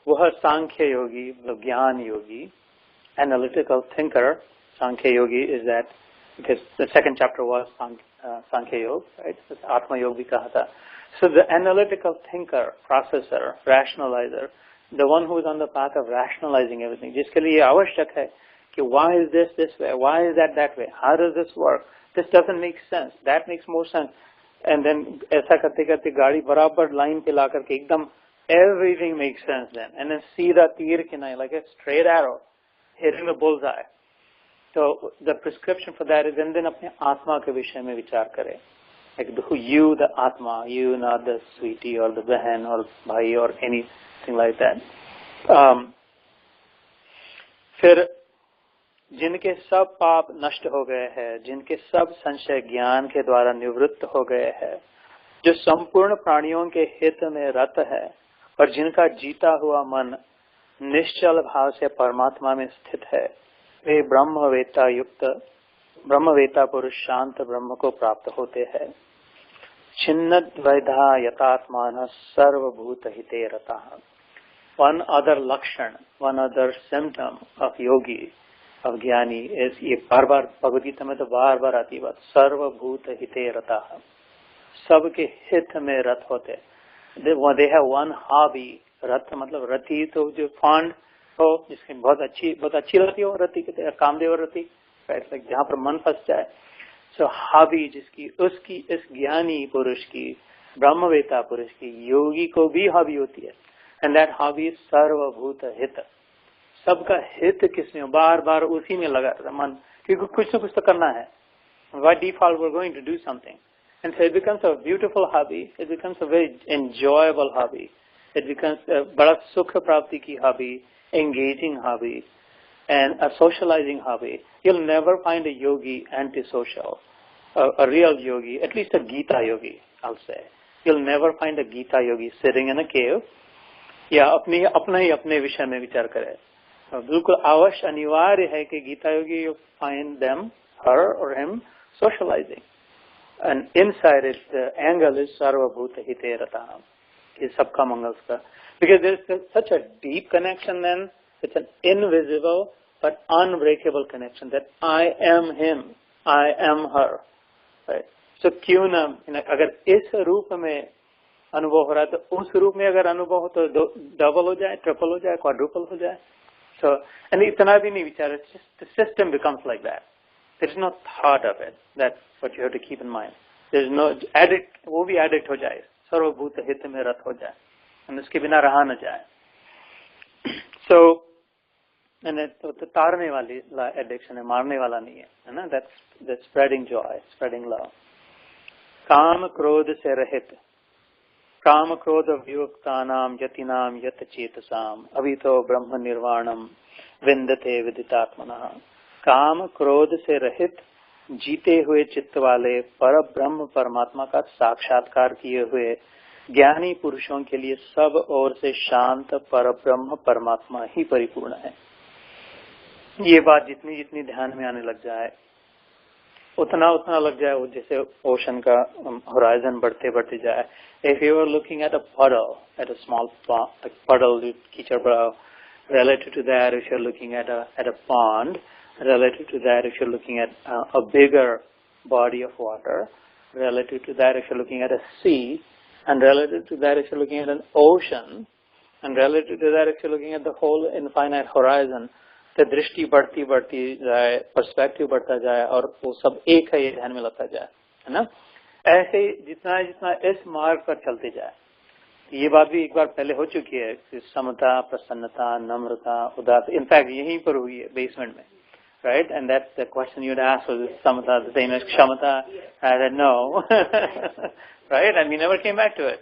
वह सांख्य योगी, मतलब ज्ञान योगी, analytical thinker. Sankhya yogi is that, because the second chapter was Sankhya Yoga, right? Atma Yoga bhi kaha tha. So the analytical thinker, processor, rationalizer, the one who is on the path of rationalizing everything, जिसके लिए आवश्यक है कि why is this way, why is that way, how does this work, this doesn't make sense, that makes more sense, and then ऐसा करते करते गाड़ी बराबर लाइन पे ला करके एकदम everything makes sense then, and then सीधा तीर किनारे, like a straight arrow hitting the bullseye. So the prescription for that is, and then अपने आत्मा के विषय में विचार करें, like you, the Atma, you, not the sweetie or the बहन or भाई or anything like that. फिर जिनके सब पाप नष्ट हो गए हैं, जिनके सब संशय ज्ञान के द्वारा निवृत्त हो गए हैं, जो संपूर्ण प्राणियों के हित में रत है और जिनका जीता हुआ मन निश्चल भाव से परमात्मा में स्थित है, वे ब्रह्मवेता पुरुष शांत ब्रह्म को प्राप्त होते हैं. Chinnadvaidha yatatmana sarvabhuta hite rataha. One other lakshan, one other symptom of yogi, of ज्ञानी is ये बार-बार भगवद गीता में तो बार-बार आती बात सर्वभूत हिते रताः, सबके हित में रत होते. They have one hobby. रथ मतलब रति तो जो फॉन्ड हो, जिसकी बहुत अच्छी रति हो, रति के कामदेव रति, राइट, लाइक जहाँ पर मन फंस जाए. सो हॉबी जिसकी, उसकी, इस ज्ञानी पुरुष की, ब्रह्मवेता पुरुष की, योगी को भी हॉबी होती है. एंड दैट हॉबी सर्वभूत हित. सबका हित किसमें, बार बार उसी में लगा रहता मन, क्योंकि कुछ न कुछ तो करना है. By default we're going to do something, and so it becomes a beautiful hobby. It becomes a very enjoyable hobby. It becomes a बड़ा सुख प्राप्ति की hobby, engaging hobby, and a socializing hobby. You'll never find a yogi antisocial, a real yogi, at least a Gita yogi, I'll say. You'll never find a Gita yogi sitting in a cave या अपने विषय में विचार करे. बिल्कुल अवश्य अनिवार्य है कि गीता योगी you find them, her or him, socializing. And inside it, the angle is sarvabhuta hite rataha. Is सबका मंगल का. Because there is such a deep connection then, it's an invisible but unbreakable connection that I am him, I am her. Right? So क्यों ना अगर इस रूप में अनुभव हो रहा है तो उस रूप में अगर अनुभव हो तो डबल हो जाए, ट्रिपल हो जाए, क्वाड्रुपल हो जाए. So, and इतना भी नहीं विचार, it's just the system becomes like that. There is no thought of it. That's what you have to keep in mind. There is no addict, वो भी addict हो जाए, सर्वभूत हित में रत हो जाए, and उसके बिना रहा न जाए. So, and तो तारने वाली addiction है, मारने वाला नहीं है ना. That's spreading joy, spreading love. काम क्रोध से रहित, काम क्रोध वियुक्तानां यतिनां यत चेतसाम अभितो ब्रह्म निर्वाणम विन्दते विदितात्मनः. काम क्रोध से रहित, जीते हुए चित्त वाले पर ब्रह्म परमात्मा का साक्षात्कार किए हुए ज्ञानी पुरुषों के लिए सब ओर से शांत पर ब्रह्म परमात्मा ही परिपूर्ण है. ये बात जितनी जितनी ध्यान में आने लग जाए, उतना उतना लग जाए, वो जैसे ओशन का होराइजन बढ़ते बढ़ते जाए. If you are looking at a puddle, at a small puddle, कीचड़ बड़ा, relative to that, if you're looking at a pond, relative to that, if you're looking at a bigger body of water, relative to that, if you're looking at a sea, and relative to that, if you're looking at an ocean, and relative to that, if you're looking at the whole infinite horizon, तो दृष्टि बढ़ती बढ़ती जाए, perspective बढ़ता जाए, और वो सब एक है, ये ध्यान में लाता जाए, है ना. ऐसे जितना जितना इस मार्ग पर चलते जाए, ये बात भी एक बार पहले हो चुकी है कि समता, प्रसन्नता, नम्रता, उदारता, इनफैक्ट यहीं पर हुई है बेसमेंट में, right. And that's the question you had asked, was समता द सेम एज क्षमता? I said no, right, and we never came back to it.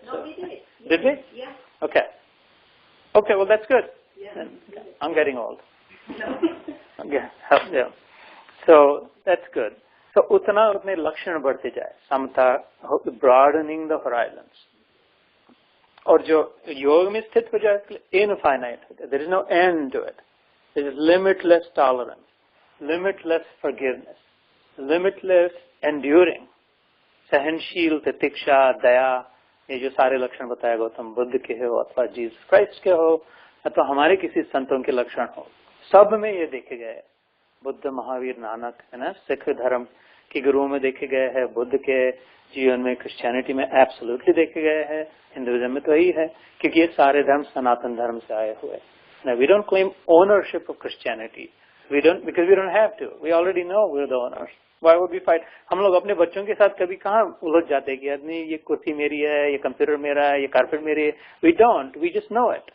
Did we? Yeah. Okay. Okay, well that's good. Yeah. I'm getting old. Yeah. So that's good. So उतना उतने लक्षण बढ़ते जाए, समता, broadening the horizons. और जो योग में स्थित हो जाए, infinite, there is no end to it. There is limitless tolerance, limitless forgiveness, limitless enduring, सहनशील, तितिक्षा, दया, ये जो सारे लक्षण बताए गौतम बुद्ध के हो अथवा जीसस क्राइस्ट के हो अथवा हमारे किसी संतों के लक्षण हो, सब में ये देखे गए. बुद्ध, महावीर, नानक, है ना, सिख धर्म के गुरुओं में देखे गए हैं, बुद्ध के जीवन में, क्रिश्चियनिटी में एब्सोल्युटली देखे गए हैं, हिंदुइज्म में तो वही है, क्योंकि ये सारे धर्म सनातन धर्म से आए हुए. Now we don't claim ownership of Christianity. We don't, because we don't have to. We already know we're the owners. Why would we fight? हम लोग अपने बच्चों के साथ कभी कहाँ उलझ जाते हैं कि आदमी ये कुर्सी मेरी है, ये कंप्यूटर मेरा है, ये कारपेट मेरी है. We don't. We just know it.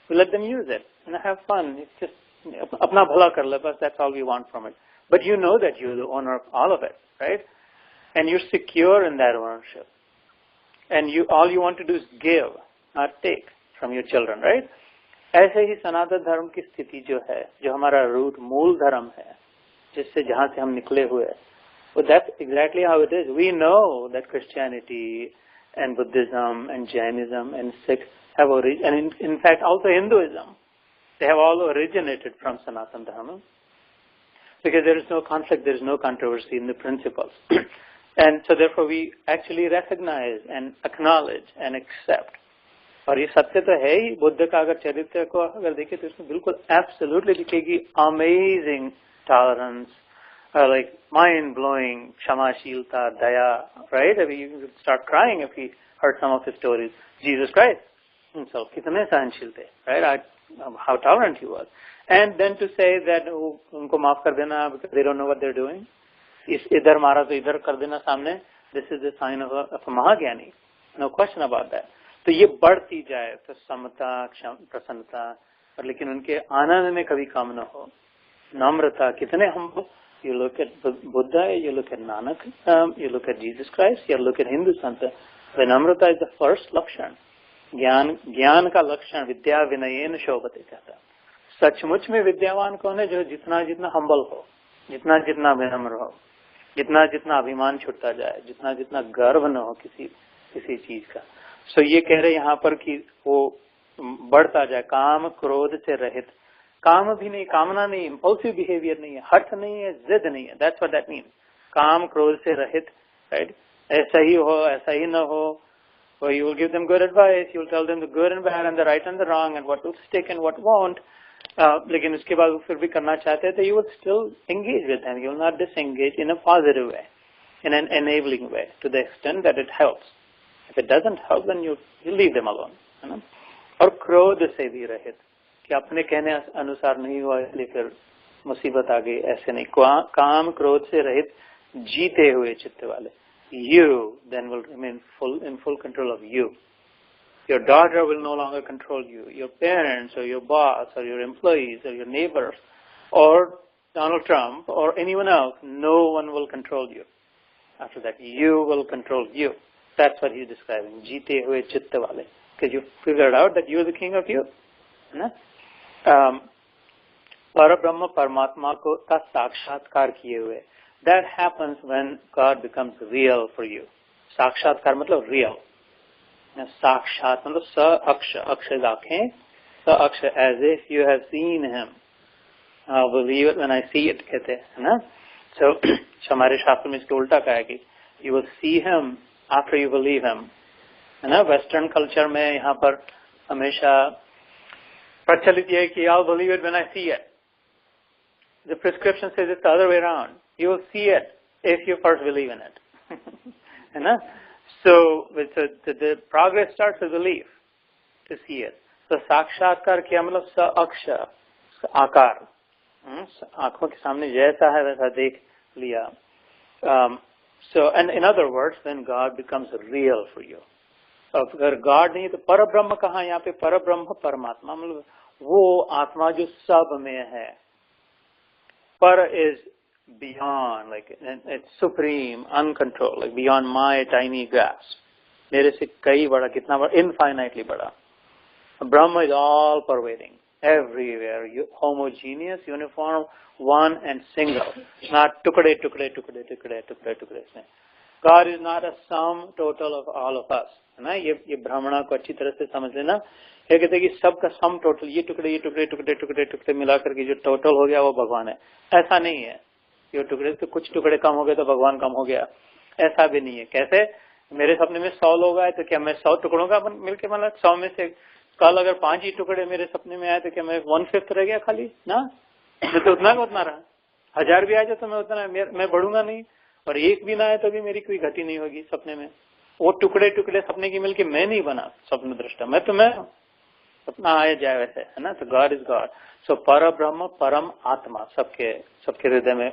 We let them use it and have fun. It's just अपना भला कर ले बस. That's all we want from it. But you know that you're the owner of all of it, right? And you're secure in that ownership. And all you want to do is give, not take from your children, right? ऐसे ही सनातन धर्म की स्थिति जो है, जो हमारा root, मूल धर्म है, जिससे जहाँ से हम निकले हुए, well, that's exactly how it is. We know that Christianity and Buddhism and Jainism and Sikh have origin, and in fact also Hinduism, they have all originated from Sanatana Dharma, because there is no conflict, there is no controversy in the principles. And so therefore we actually recognize and acknowledge and accept. और ये सत्य तो है ही. बुद्ध का अगर चरित्र को अगर देखें तो इसमें बिल्कुल एब्सोल्युटली दिखेगी amazing tolerance, like mind blowing क्षमाशीलता, Daya, right? I mean, you would start crying if you heard some of his stories. Jesus Christ himself, कितने सहनशील थे, right? How tolerant he was. And then to say that उनको माफ कर देना because they don't know what they're doing. इधर मारा तो इधर कर देना सामने. This is the sign of a महाज्ञानी. No question about that. तो ये बढ़ती जाए तो समता, प्रसन्नता, और लेकिन उनके आनंद में कभी कम न हो. नम्रता, कितने हम. You look at Buddha, you look at Nanak, you look at Jesus Christ, you look at Hindu Santa. Vinamrata is the first lakshan. ज्ञान का लक्षण विद्या विनयेन शोभते कहता. सचमुच में विद्यावान कौन है? जो जितना जितना हम्बल हो, जितना जितना विनम्र हो, जितना जितना अभिमान छुटता जाए, जितना जितना गर्व न हो किसी चीज का. सो ये कह रहे यहाँ पर कि वो बढ़ता जाए, काम क्रोध से रहित. काम भी नहीं, कामना नहीं, इम्पल्सिव बिहेवियर नहीं है, हठ नहीं है, जिद नहीं है. That's what that means. काम क्रोध से रहित, राइट? ऐसा ही हो, ऐसा ही न हो. Or you will give them good advice, you will tell them the good and bad and the right and the wrong and what will stick and what won't. लेकिन उसके बाद वो फिर भी करना चाहते हैं तो you will still engage with them. You will not disengage in a positive way, in an enabling way, to the extent that it helps. If it doesn't help, then you leave them alone. है ना? और क्रोध से भी रहित, कि अपने कहने अनुसार नहीं हुआ इसलिए फिर मुसीबत आ गई, ऐसे नहीं. काम क्रोध से रहित जीते हुए चित्त वाले. You then will remain in full control of you. Your daughter will no longer control you. Your parents or your boss or your employees or your neighbors or Donald Trump or anyone else, no one will control you. After that, you will control you. That's what he's describing. Jeete hue chitta wale. Because you figured out that you're the king of you. Parabrahma Paramatma ko ka sakshatkar kiye hue. That happens when God becomes real for you. Sakshatkar matlab real. Sakshat matlab sa-aksha. Aksha is aankhein. Sa-aksha, as if you have seen him. I'll believe it when I see it, कहते हैं ना. So, हमारे शास्त्र में इसके उल्टा कहा है कि you will see him after you believe him. है ना. Western culture में यहाँ पर हमेशा प्रचलित ये है कि I'll believe it when I see it. The prescription says it's the other way around. You will see it if you first believe in it. So the progress starts with belief, to see it. So साक्षात्कार क्या मतलब? स-अक्ष, आकार, आंखों के सामने जैसा है वैसा देख लिया. So, and in other words, then God becomes real for you. अगर God नहीं तो परब्रह्म कहाँ? यहाँ पे परब्रह्म परमात्मा मतलब वो आत्मा जो सब में है. पर is beyond, like it's supreme, uncontrolled, like beyond my tiny grasp. मेरे से कई बड़ा, कितना बड़ा? Infinitely बड़ा. Brahma is all pervading, everywhere, homogeneous, uniform, one and single, not टुकड़े टुकड़े टुकड़े टुकड़े टुकड़े टुकड़े से. God is not a sum total of all of us. है ना. ये ब्राह्मणा को अच्छी तरह से समझ लेना. ये कहते हैं कि सबका सम टोटल, ये टुकड़े टुकड़े टुकड़े टुकड़े मिलाकर के जो टोटल हो गया वो भगवान है. ऐसा नहीं है. ये टुकड़े तो कुछ टुकड़े कम हो गए तो भगवान कम हो गया, ऐसा भी नहीं है. कैसे? मेरे सपने में 100 लोग आए तो क्या मैं 100 टुकड़ों का मिलके मतलब 100 में से कल अगर 5 ही टुकड़े मेरे सपने में आए तो क्या मैं 1/5 रह गया खाली ना? तो उतना का उतना रहा. 1000 भी आ जाए तो मैं उतना, मैं बढ़ूंगा नहीं. और एक भी ना आए तो भी मेरी कोई गति नहीं होगी सपने में. वो टुकड़े टुकड़े सपने की मिलके मैं नहीं बना स्वप्न दृष्टा. मैं तो मैं सपना आया जाए वैसे, है ना. तो गॉड इज गॉड. सो पर ब्रह्म परम आत्मा सबके हृदय में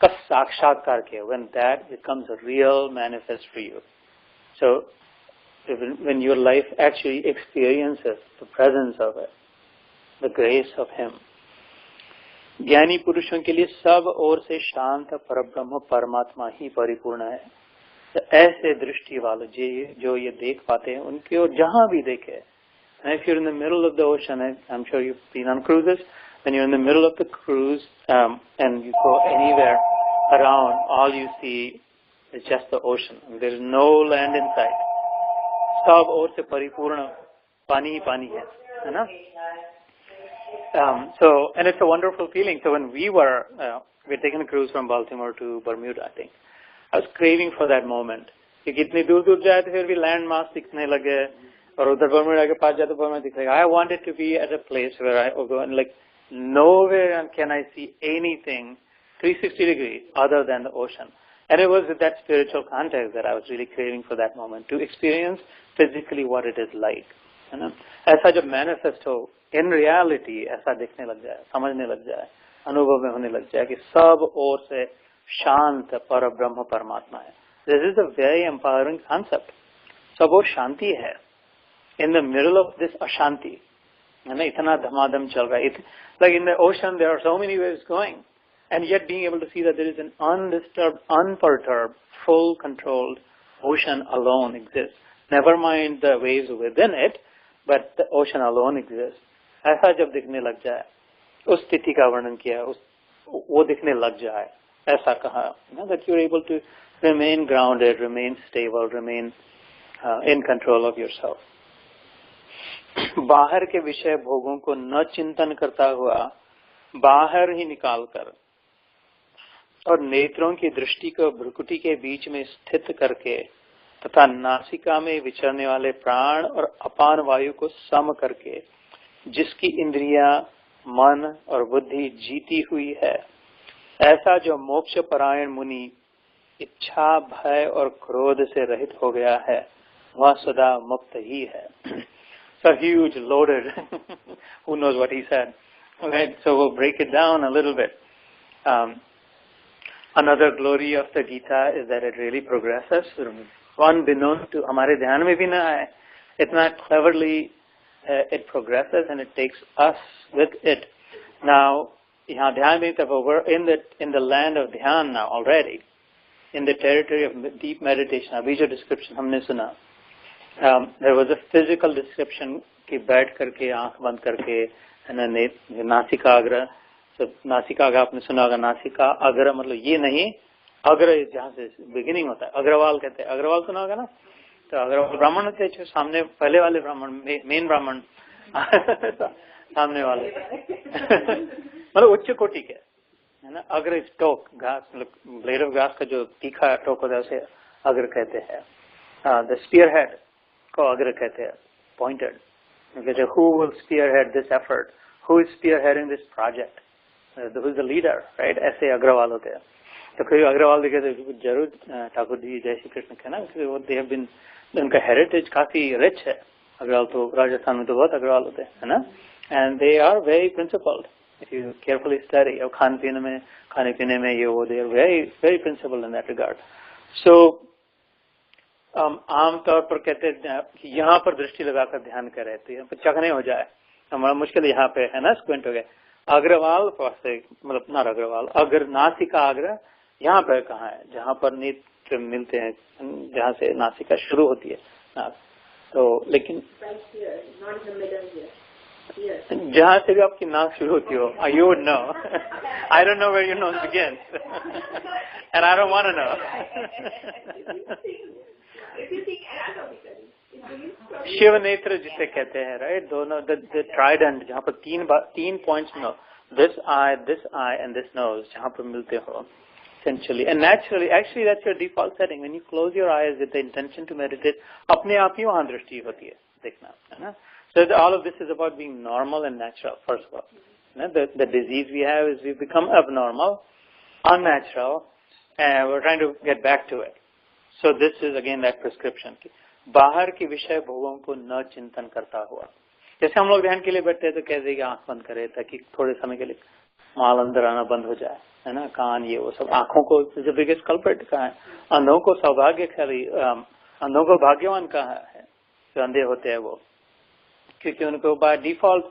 का साक्षात्कार किया. When that becomes a real manifest for you. So when your life actually experiences the presence of it, the grace of him. ज्ञानी पुरुषों के लिए सब ओर से शांत परब्रह्म परमात्मा ही परिपूर्ण है. तो ऐसे दृष्टि वाले जो ये देख पाते हैं उनकी ओर जहां भी देखे. And if you're in the middle of the ocean, I'm sure you've been on cruises, when you're in the middle of the cruise and you go anywhere around, all you see is just the ocean. There is no land in sight. सब ओर से परिपूर्ण पानी ही पानी है ना. So, and it's a wonderful feeling. So when we're taking a cruise from Baltimore to Bermuda, I think. I was craving for that moment. क्योंकि इतनी दूर दूर जाए तो फिर भी लैंड मार्क्स दिखने लगे और उधर बर्मुडा के पास जाए तो बर्मुडा दिख रहा है. I wanted to be at a place where I go and like nowhere can I see anything 360 degrees other than the ocean. And it was with that spiritual context that I was really craving for that moment to experience physically what it is like. है ना? ऐसा जब manifest हो in reality ऐसा दिखने लग जाए, समझने लग जाए, अनुभव में होने लग जाए कि सब ओर से शांत पर ब्रह्म परमात्मा है. This is a very empowering concept. सब वो शांति है. In the middle of this ashanti, है ना, इतना धमाधम चल रहा है. Like in the ocean, there are so many waves going, and yet being able to see that there is an undisturbed, unperturbed, full controlled ocean alone exists. Never mind the waves within it, but the ocean alone exists. ऐसा जब दिखने लग जाए, उस स्थिति का वर्णन किया, वो दिखने लग जाए, ऐसा कहा, that you're able to remain grounded, remain stable, remain in control of yourself. बाहर के विषय भोगों को न चिंतन करता हुआ बाहर ही निकालकर और नेत्रों की दृष्टि को भ्रुकुटी के बीच में स्थित करके तथा नासिका में विचरने वाले प्राण और अपान वायु को सम करके जिसकी इंद्रियां, मन और बुद्धि जीती हुई है, ऐसा जो मोक्ष परायण मुनि इच्छा, भय और क्रोध से रहित हो गया है, वह सदा मुक्त ही है. So huge, loaded. Who knows what he said? Okay, so we'll break it down a little bit. Another glory of the Gita is that it really progresses. Unbeknown to हमारे ध्यान में भी ना आए, इतना cleverly it progresses and it takes us with it. Now, यहाँ ध्यान में तब we're in the land of ध्यान now already, in the territory of deep meditation. अभी जो description हमने सुना. There was a physical description कि बैठ करके आंख बंद करके नासिका अग्र. So नासिका अग्र आपने सुना होगा. नासिका अग्र मतलब ये नहीं, अग्र जहाँ से बिगिनिंग होता है, अग्रवाल कहते हैं. अग्रवाल सुना होगा ना. तो अग्रवाल ब्राह्मण होते हैं, सामने पहले वाले ब्राह्मण, मेन ब्राह्मण सामने वाले मतलब उच्च कोटि के, है ना. अग्र टोक घास, मतलब ब्लेड ऑफ घास का जो तीखा टोक होता है उसे अग्र कहते हैं. द स्पीयर हेड को अग्र कहते हैं, pointed. कहते हैं, who will spearhead this effort? Who is spearheading this project? Who is the leader? Right? ऐसे अग्रवाल होते हैं. तो कोई अग्रवाल देखे तो जरूर ठाकुर जी जय श्री कृष्ण कहना, वो they have been, उनका हेरिटेज काफी रिच है. अग्रवाल तो राजस्थान में तो बहुत अग्रवाल होते हैं, है ना. And they are very principled. If you carefully study, और खाने पीने में ये वो, they are very very principled in that regard. So आमतौर पर कहते हैं कि यहाँ पर दृष्टि लगाकर ध्यान करें तो यहाँ पर चकने हो जाए, हमारा मुश्किल यहाँ पे है ना. स्क्विंट हो गए. अग्रवाल मतलब ना अग्रवाल, अग्र नासिका अग्र यहाँ पर कहाँ है, जहाँ पर नेत्र मिलते हैं, जहाँ से नासिका शुरू होती है. तो लेकिन जहाँ से भी आपकी नाक शुरू होती हो, you would know. I don't know where your nose begins, and I don't want to know. Shiv नेत्र जिसे कहते हैं, राइट. दोनों the trident, जहाँ पर तीन पॉइंट्स में this eye and this nose, जहाँ पर मिलते हो essentially. And naturally, actually that's your default setting. When you close your eyes with the intention to meditate, अपने आप ही वहाँ दृष्टि होती है, देखना, है ना. So all of this is about being normal and natural, first of all. The disease we have is we become abnormal, unnatural, and we're trying to get back to it. So this is again that prescription. बाहर के विषय भोगों को न चिंतन करता हुआ. जैसे हम लोग ध्यान के लिए बैठते हैं तो कहते हैं कि आंख बंद करें ताकि थोड़े समय के लिए माल अंदर आना बंद हो जाए, है ना. कान ये वो सब, आंखों को जो बिगेस्ट कल्प्रिट कहा है. अंधों को सौभाग्यशाली, अंधों को भाग्यवान कहा है जो अंधे होते हैं वो, क्योंकि उनको बाय डिफॉल्ट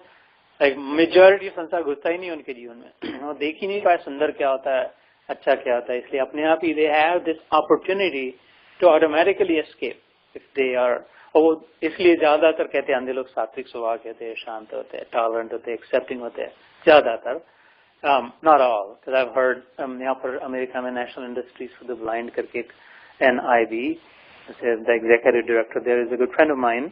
मेजॉरिटी संसार घुसता ही नहीं उनके जीवन में. वो देख ही नहीं पाए सुंदर क्या होता है, अच्छा क्या होता है. इसलिए अपने आप ही they have this opportunity to automatically escape if they are. और इसलिए ज्यादातर कहते हैं अंधे लोग सात्विक स्वभाव कहते हैं, शांत होते हैं, टॉलरेंट होते हैं, एक्सेप्टिंग होते हैं ज्यादातर. Not all, because I have heard यहाँ पर अमेरिका में National Industries for the Blind करके NIB, the executive director there is a good friend of mine.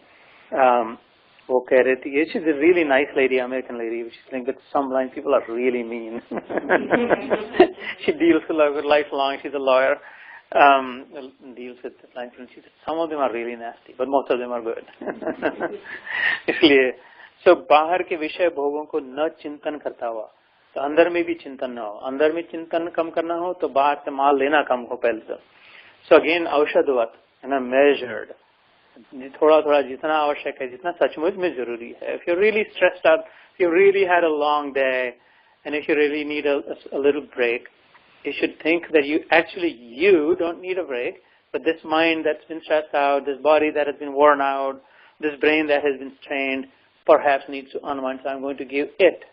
वो कह रही थी, she is a really nice lady, American lady, she is like, but some blind people are really mean. She deals life long, she is a lawyer. deals with the line principle. Some of them are really nasty, but most of them are good. इसलिए बाहर के विषय भोगों को न चिंतन करता हुआ, तो अंदर में भी चिंतन न हो, अंदर में चिंतन कम करना हो तो बाहर से माल लेना कम हो पहले तो. सो अगेन औषधवत है ना, मेजर्ड, थोड़ा थोड़ा जितना आवश्यक है, जितना सचमुच में जरूरी है. If you're really stressed out, if you really had a long day, and if you really need a little break, you should think that you don't need a break, but this mind that's been stressed out, this body that has been worn out, this brain that has been strained, perhaps needs to unwind. So I'm going to give it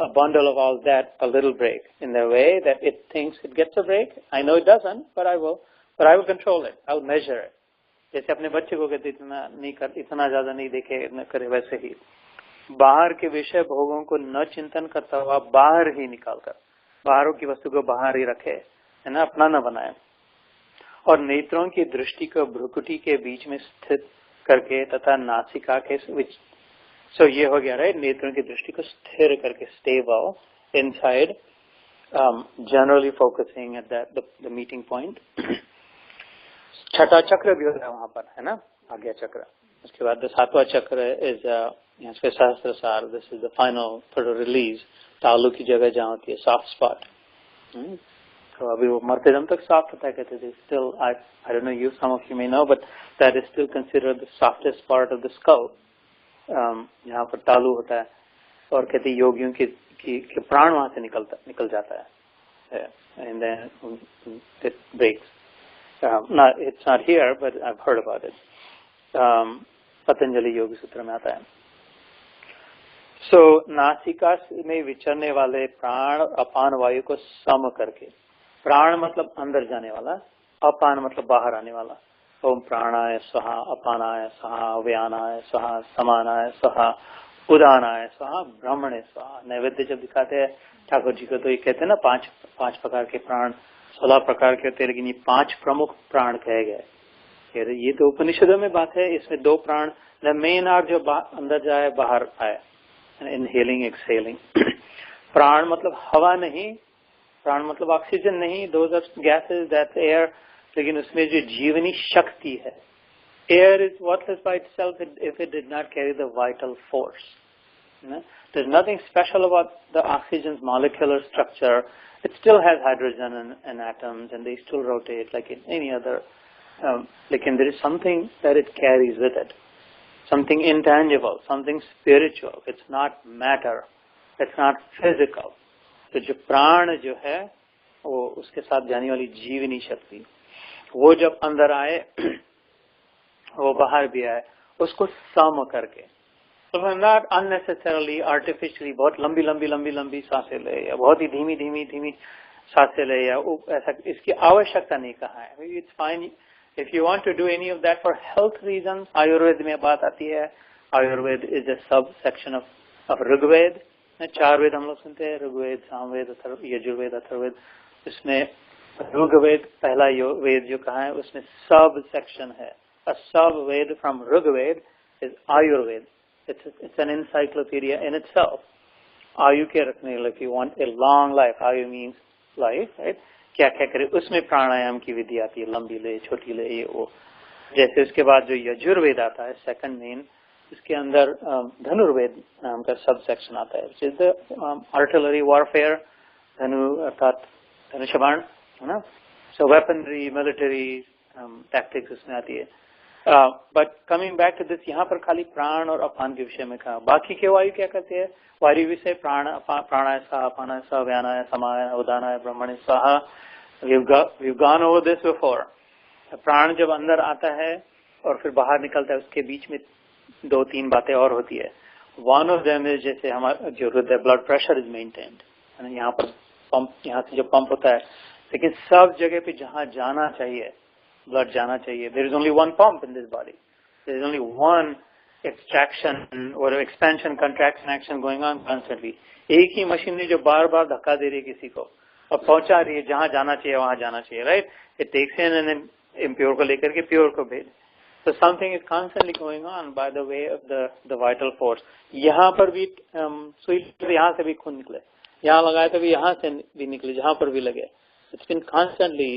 a bundle of all that, a little break, in the way that it thinks it gets a break. I know it doesn't, but I will control it. I'll measure it. जैसे अपने बच्चे को कहते इतना ज्यादा नहीं देखे, न करे, वैसे ही बाहर के विषय भोगों को न चिंतन करता हुआ बाहर ही निकाल कर, बाहरों की वस्तु को बाहर ही रखे, है ना, अपना न बनाए, और नेत्रों की दृष्टि को भ्रुकुटी के बीच में स्थित करके तथा नासिका के सो ये हो गया, राइट, नेत्रों की दृष्टि को स्थिर करके, stable inside, generally focusing at the meeting point. छठा चक्र भी होता है वहां पर, है ना, आज्ञा चक्र. उसके बाद 7वां चक्र इज यहाँ पे सहस्त्रसार. दिस इज द फाइनल थोड़ा रिलीज, तालू की जगह जहाँ होती है, सॉफ्ट स्पॉट. तो अभी वो मरते दम तक सॉफ्ट होता है, कहते थे. Still I don't know, you some of you may know, but that is still considered the softest part of the skull, जहाँ पर तालू होता है. और कहते योगियों की प्राण वहां से निकल जाता है, and then it breaks. It's not here, but I've heard about it. Patanjali Yoga Sutra में आता है. नासिका में विचरने वाले प्राण अपान वायु को सम करके, प्राण मतलब अंदर जाने वाला, अपान मतलब बाहर आने वाला. ओम प्राणाय स्वाहा, अपानाय स्वाहा, व्यानाय स्वाहा, समानाय स्वाहा, उदानाय स्वाहा, ब्रह्मणे स्वाहा. नैवेद्य जब दिखाते हैं ठाकुर जी को, तो ये कहते हैं ना, पांच प्रकार के प्राण, 16 प्रकार के होते हैं, लेकिन ये 5 प्रमुख प्राण कहे गए. ये तो उपनिषदों में बात है. इसमें 2 प्राण, द मेन आर जो अंदर जाए बाहर आए, इनहेलिंग एक्सहेलिंग. प्राण मतलब हवा नहीं, प्राण मतलब ऑक्सीजन नहीं, those are gases, that's air. लेकिन उसमें जो जीवनी शक्ति है, air is worthless by itself if it did not carry the vital force. There's nothing special about the oxygen's molecular structure. It still has hydrogen and atoms, and they still rotate like in any other. Like there is something that it carries with it, something intangible, something spiritual. It's not matter. It's not physical. तो जो प्राण जो है, वो उसके साथ जाने वाली जीवनी शक्ति, वो जब अंदर आए, वो बाहर भी आए, उसको सम करके. So not unnecessarily, artificially, बहुत लंबी सांसें ले, या बहुत ही धीमी सांसें ले, या ऐसा, इसकी आवश्यकता नहीं कहा है. It's fine if you want to do any of that for health reasons. Ayurveda में बात आती है. Ayurveda is a subsection of Rigveda. 4 वेद हम लोग सुनते हैं, ऋग्वेद, सामवेद, यजुर्वेद, अथर्ववेद. उसमें ऋग्वेद पहला वेद जो कहा है, उसमें सब सेक्शन है. A sub-ved from Rigveda is Ayurveda. It's an encyclopedia in itself. आयु के रखने, if you want a long life, आयु means life, right? क्या करे, उसमें प्राणायाम की विधि आती है, लंबी ले, छोटी ले, ये वो. जैसे उसके बाद जो यजुर्वेद आता है, सेकंड मेन, उसके अंदर धनुर्वेद नाम का सब सेक्शन आता है, which is the artillery warfare, धनु अर्थात धनुष्यबाण, है ना. So weaponry, military tactics उसमें आती है. But coming back to this, यहाँ पर खाली प्राण और अपान के विषय में कहा. बाकी के वायु क्या कहते हैं? वायु विषय प्राण, प्राणाय स्वाहा, अपानाय स्वाहा, व्यानाय समाय, उदानाय ब्रह्मणे स्वाहा. We've gone over this before. प्राण जब अंदर आता है और फिर बाहर निकलता है, उसके बीच में 2-3 बातें और होती है. वन ऑफ देम इज, जैसे हमारा जो हृदय ब्लड प्रेशर इज मेंटेन्ड, यहाँ पर पंप, यहाँ से जो पंप होता है, लेकिन सब जगह पे जहाँ जाना चाहिए ब्लड जाना चाहिए. There is only one pump in this body. There is only one extraction or expansion, contraction, action going on constantly. एक ही मशीन है जो बार बार धक्का दे रही है किसी को और पहुंचा रही है जहाँ जाना चाहिए वहाँ जाना चाहिए, right? It takes in and then impure को लेकर के प्योर को भेज. So something is constantly going on by the way of the vital force. यहाँ पर भी सुई यहाँ से भी खून निकले, यहाँ लगाए तो भी यहाँ से भी निकले, जहाँ पर भी लगे. It's been constantly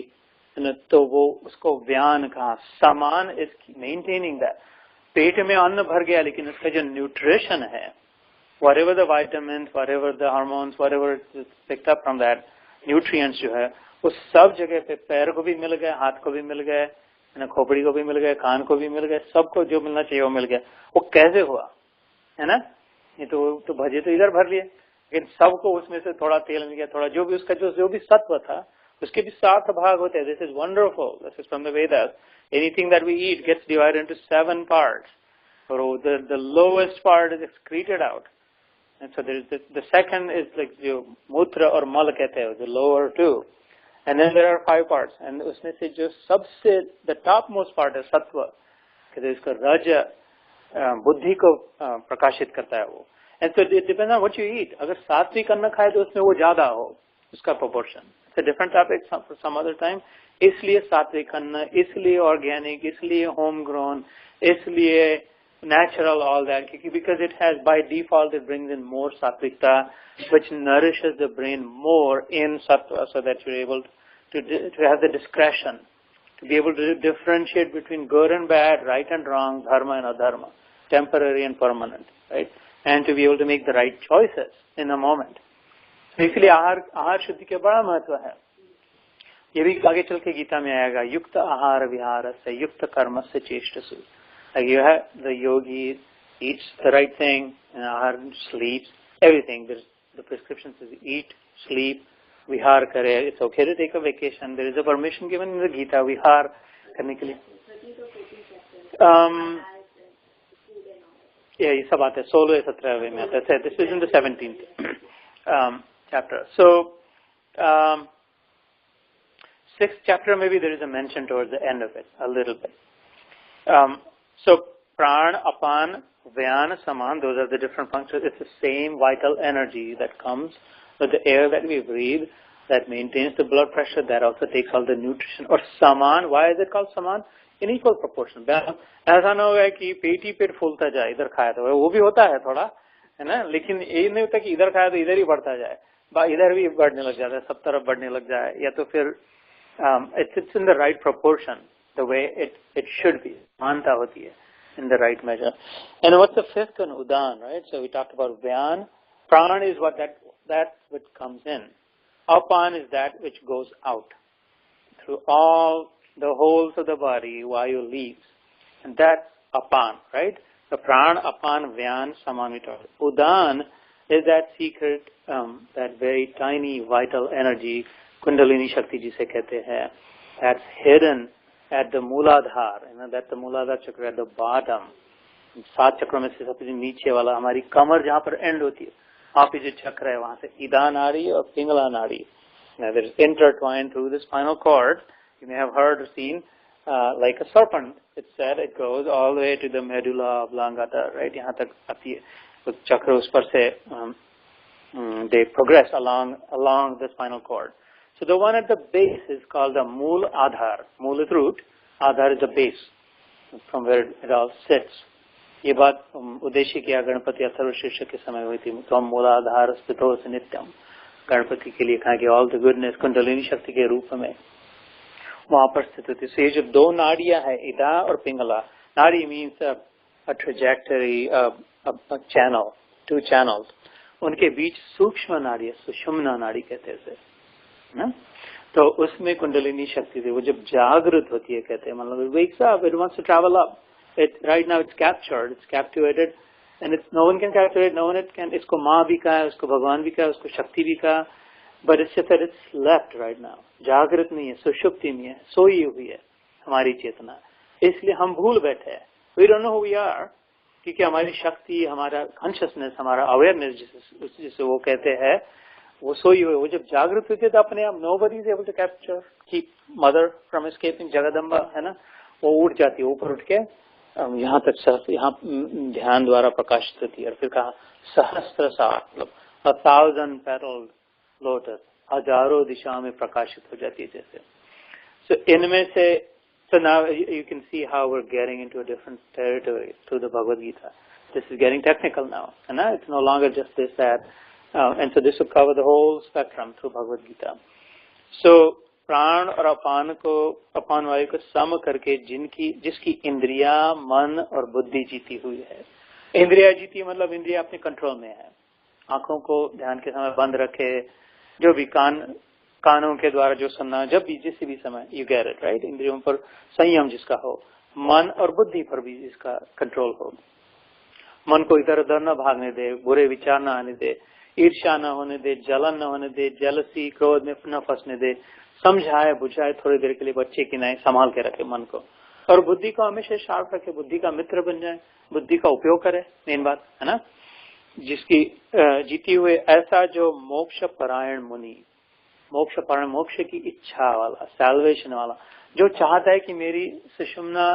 तो वो उसको व्यान कहा. समान is maintaining that. पेट में अन्न भर गया लेकिन उसका जो न्यूट्रिशन है, whatever the vitamins, whatever the hormones, whatever is picked up from that nutrients जो है, वो सब जगह पे पैर को भी मिल गए, हाथ को भी मिल गए, खोपड़ी को भी मिल गए, कान को भी मिल गए, सबको जो मिलना चाहिए वो मिल गया. वो कैसे हुआ, है ना? ये तो भजे तो इधर भर लिए, लेकिन सबको उसमें से थोड़ा तेल मिल गया, थोड़ा जो भी उसका जो भी सत्व था उसके भी 7 भाग होते हैं. This is wonderful. This is from the Vedas. Anything that we eat gets divided into 7 parts. और the lowest part is excreted out. And so there is the second is like जो मूत्र और मल कहते हैं, the lower 2. And then there are 5 parts. And उसमें से जो सबसे the topmost part है सत्व, कहते हैं इसका रज बुद्धि को प्रकाशित करता है वो. And so it depends on what you eat. अगर सात्विक अन्न खाए तो उसमें वो ज्यादा हो, उसका proportion. It's a different topic for some other time. इसलिए सात्विक अन्न, इसलिए organic, इसलिए home grown, इसलिए natural, all that, because it has by default it brings in more sattvika, which nourishes the brain more in sattva, so that you're able to have the discretion to be able to differentiate between good and bad, right and wrong, dharma and adharma, temporary and permanent, right, and to be able to make the right choices in a moment. इसलिए आहार शुद्धि के बड़ा महत्व है. ये भी आगे चल के गीता में आएगा. युक्त आहार विहार से युक्त कर्म से चेष्टसु. Like you have the yogi eats the right thing, and sleeps, everything. There's the prescription says eat, sleep, vihar kare. It's okay to take a vacation. There is a permission given in the Gita, vihar करने के लिए. Yeah, ये सब आते हैं. 16 या 17 में आता है. This is in the 17th chapter. So 6th chapter maybe there is a mention towards the end of it, a little bit. So pran, apan, vyan, saman, those are the different functions. It's the same vital energy that comes with the air that we breathe, that maintains the blood pressure, that also takes all the nutrition. Or saman, why is it called saman? In equal proportion. ऐसा ना होगा कि पेट ही पेट फूलता जाए, इधर खाया तो वो भी होता है थोड़ा, है ना? लेकिन ये नहीं होता कि इधर खाया तो इधर ही बढ़ता जाए, इधर भी बढ़ने लग जाता है, सब तरफ बढ़ने लग जाए, या तो फिर it's in the right proportion. The way it should be. Manta hoti hai, in the right measure. And what's the 5th one? Udan, right? So we talked about Vyan. Pran is what that which comes in. Apan is that which goes out. Through all the holes of the body, Vayu leaves. And that's Apan, right? The Pran, Apan, Vyan, Saman we talked. Udan is that secret, that very tiny vital energy, Kundalini Shakti jise kehte hai, that's hidden at the Mooladhar, that the Mooladhar chakra at the bottom. 7 चक्रों में से सबसे नीचे वाला हमारी कमर जहाँ पर and होती है, आप जो चक्र है वहाँ से ईदा नाड़ी और पिंगला नाड़ी. That is intertwined through the spinal cord. You may have heard or seen like a serpent. It's said it goes all the way to the medulla oblongata, right? यहाँ तक आती है. तो चक्र उस पर से they progress along the spinal cord. So the one at the base is called the Mool Adhar. Mool is root, Adhar is the base, from where it all sits. ये बात उद्देश्य किया गणपति अथर्वशीर्ष के समय हुई थी. तो हम मूलाधार स्थितो से नित्यम गणपति के लिए कहा कि ऑल द गुडनेस कुंडलिनी शक्ति के रूप में वहां पर स्थित होती. So ये जो 2 नाड़ियां है, इदा और पिंगला. नाड़ी means a trajectory, a channel, 2 channels. उनके बीच सूक्ष्म नाड़ी है, सुषुम्ना नाड़ी कहते हैं ना. तो उसमें कुंडलिनी शक्ति थी. वो जब जागृत होती है, कहते हैं, मतलब wakes up, it wants to travel up. Right now it's captured, it's captivated, and no one can capture it, no one can. इसको माँ भी कहा, उसको भगवान भी कहा, उसको शक्ति भी कहा, but it's just that it's slept right now. जागृत नहीं है, सुषुप्ति में है, सोई हुई है हमारी चेतना. इसलिए हम भूल बैठे हैं. We don't know who we are, क्योंकि हमारी शक्ति, हमारा कॉन्शियसनेस, हमारा अवेयरनेस जिसे वो कहते हैं, वो सोई हुई. वो जब जागृत होती है तो अपने आप nobody is able to capture, keep mother from escaping, Jagdamba है ना, वो उठ जाती है, ऊपर उठ के यहाँ तक, यहाँ ध्यान द्वारा प्रकाशित होती है. और फिर कहा सहस्त्र सा, मतलब 1000 petaled lotus, हजारों दिशाओं में प्रकाशित हो जाती है जैसे. So इनमें से, so now you can see how we're getting into a different territory through the Bhagavad Gita. This is getting technical now, and now it's no longer just this, that, and so this will cover the whole spectrum through Bhagavad Gita. So प्राण और अपान वायु को सम करके जिसकी इंद्रिया, मन और बुद्धि जीती हुई है। इंद्रिया जीती मतलब इंद्रिया अपने कंट्रोल में है। आंखों को ध्यान के समय बंद रखे, जो भी कानों के द्वारा जो सुनना, जब भी जिस भी समय, यू गेट इट राइट। इंद्रियों पर संयम जिसका हो, मन और बुद्धि पर भी जिसका कंट्रोल हो। मन को इधर उधर न भागने दे, बुरे विचार न आने दे, ईर्ष्या न होने दे, जलन न होने दे, जेलसी क्रोध में न फंसने दे, समझाए बुझाए थोड़ी देर के लिए बच्चे की नहीं, संभाल के रखे मन को। और बुद्धि को हमेशा शार्प रखे, बुद्धि का मित्र बन जाए, बुद्धि का उपयोग करे, मेन बात है ना। जिसकी जीती हुए ऐसा जो मोक्ष परायण मुनि, मोक्ष परायण मोक्ष की इच्छा वाला, सैल्वेशन वाला, जो चाहता है कि मेरी सुषुम्ना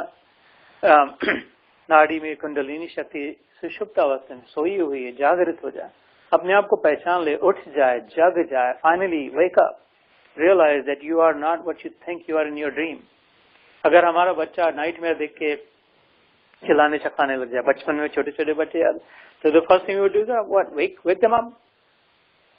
नाड़ी में कुंडलिनी शक्ति सुषुप्त अवस्था में सोई हुई है, जागृत हो जाए, अपने आप को पहचान ले, उठ जाए, जग जाए, finally wake up, realize that you are not what you think you are in your dream. अगर हमारा बच्चा नाइटमेयर देख के चिल्लाने चखाने लग जाए, बचपन में छोटे छोटे बच्चे याद, तो the first thing you would do is what, wake them up,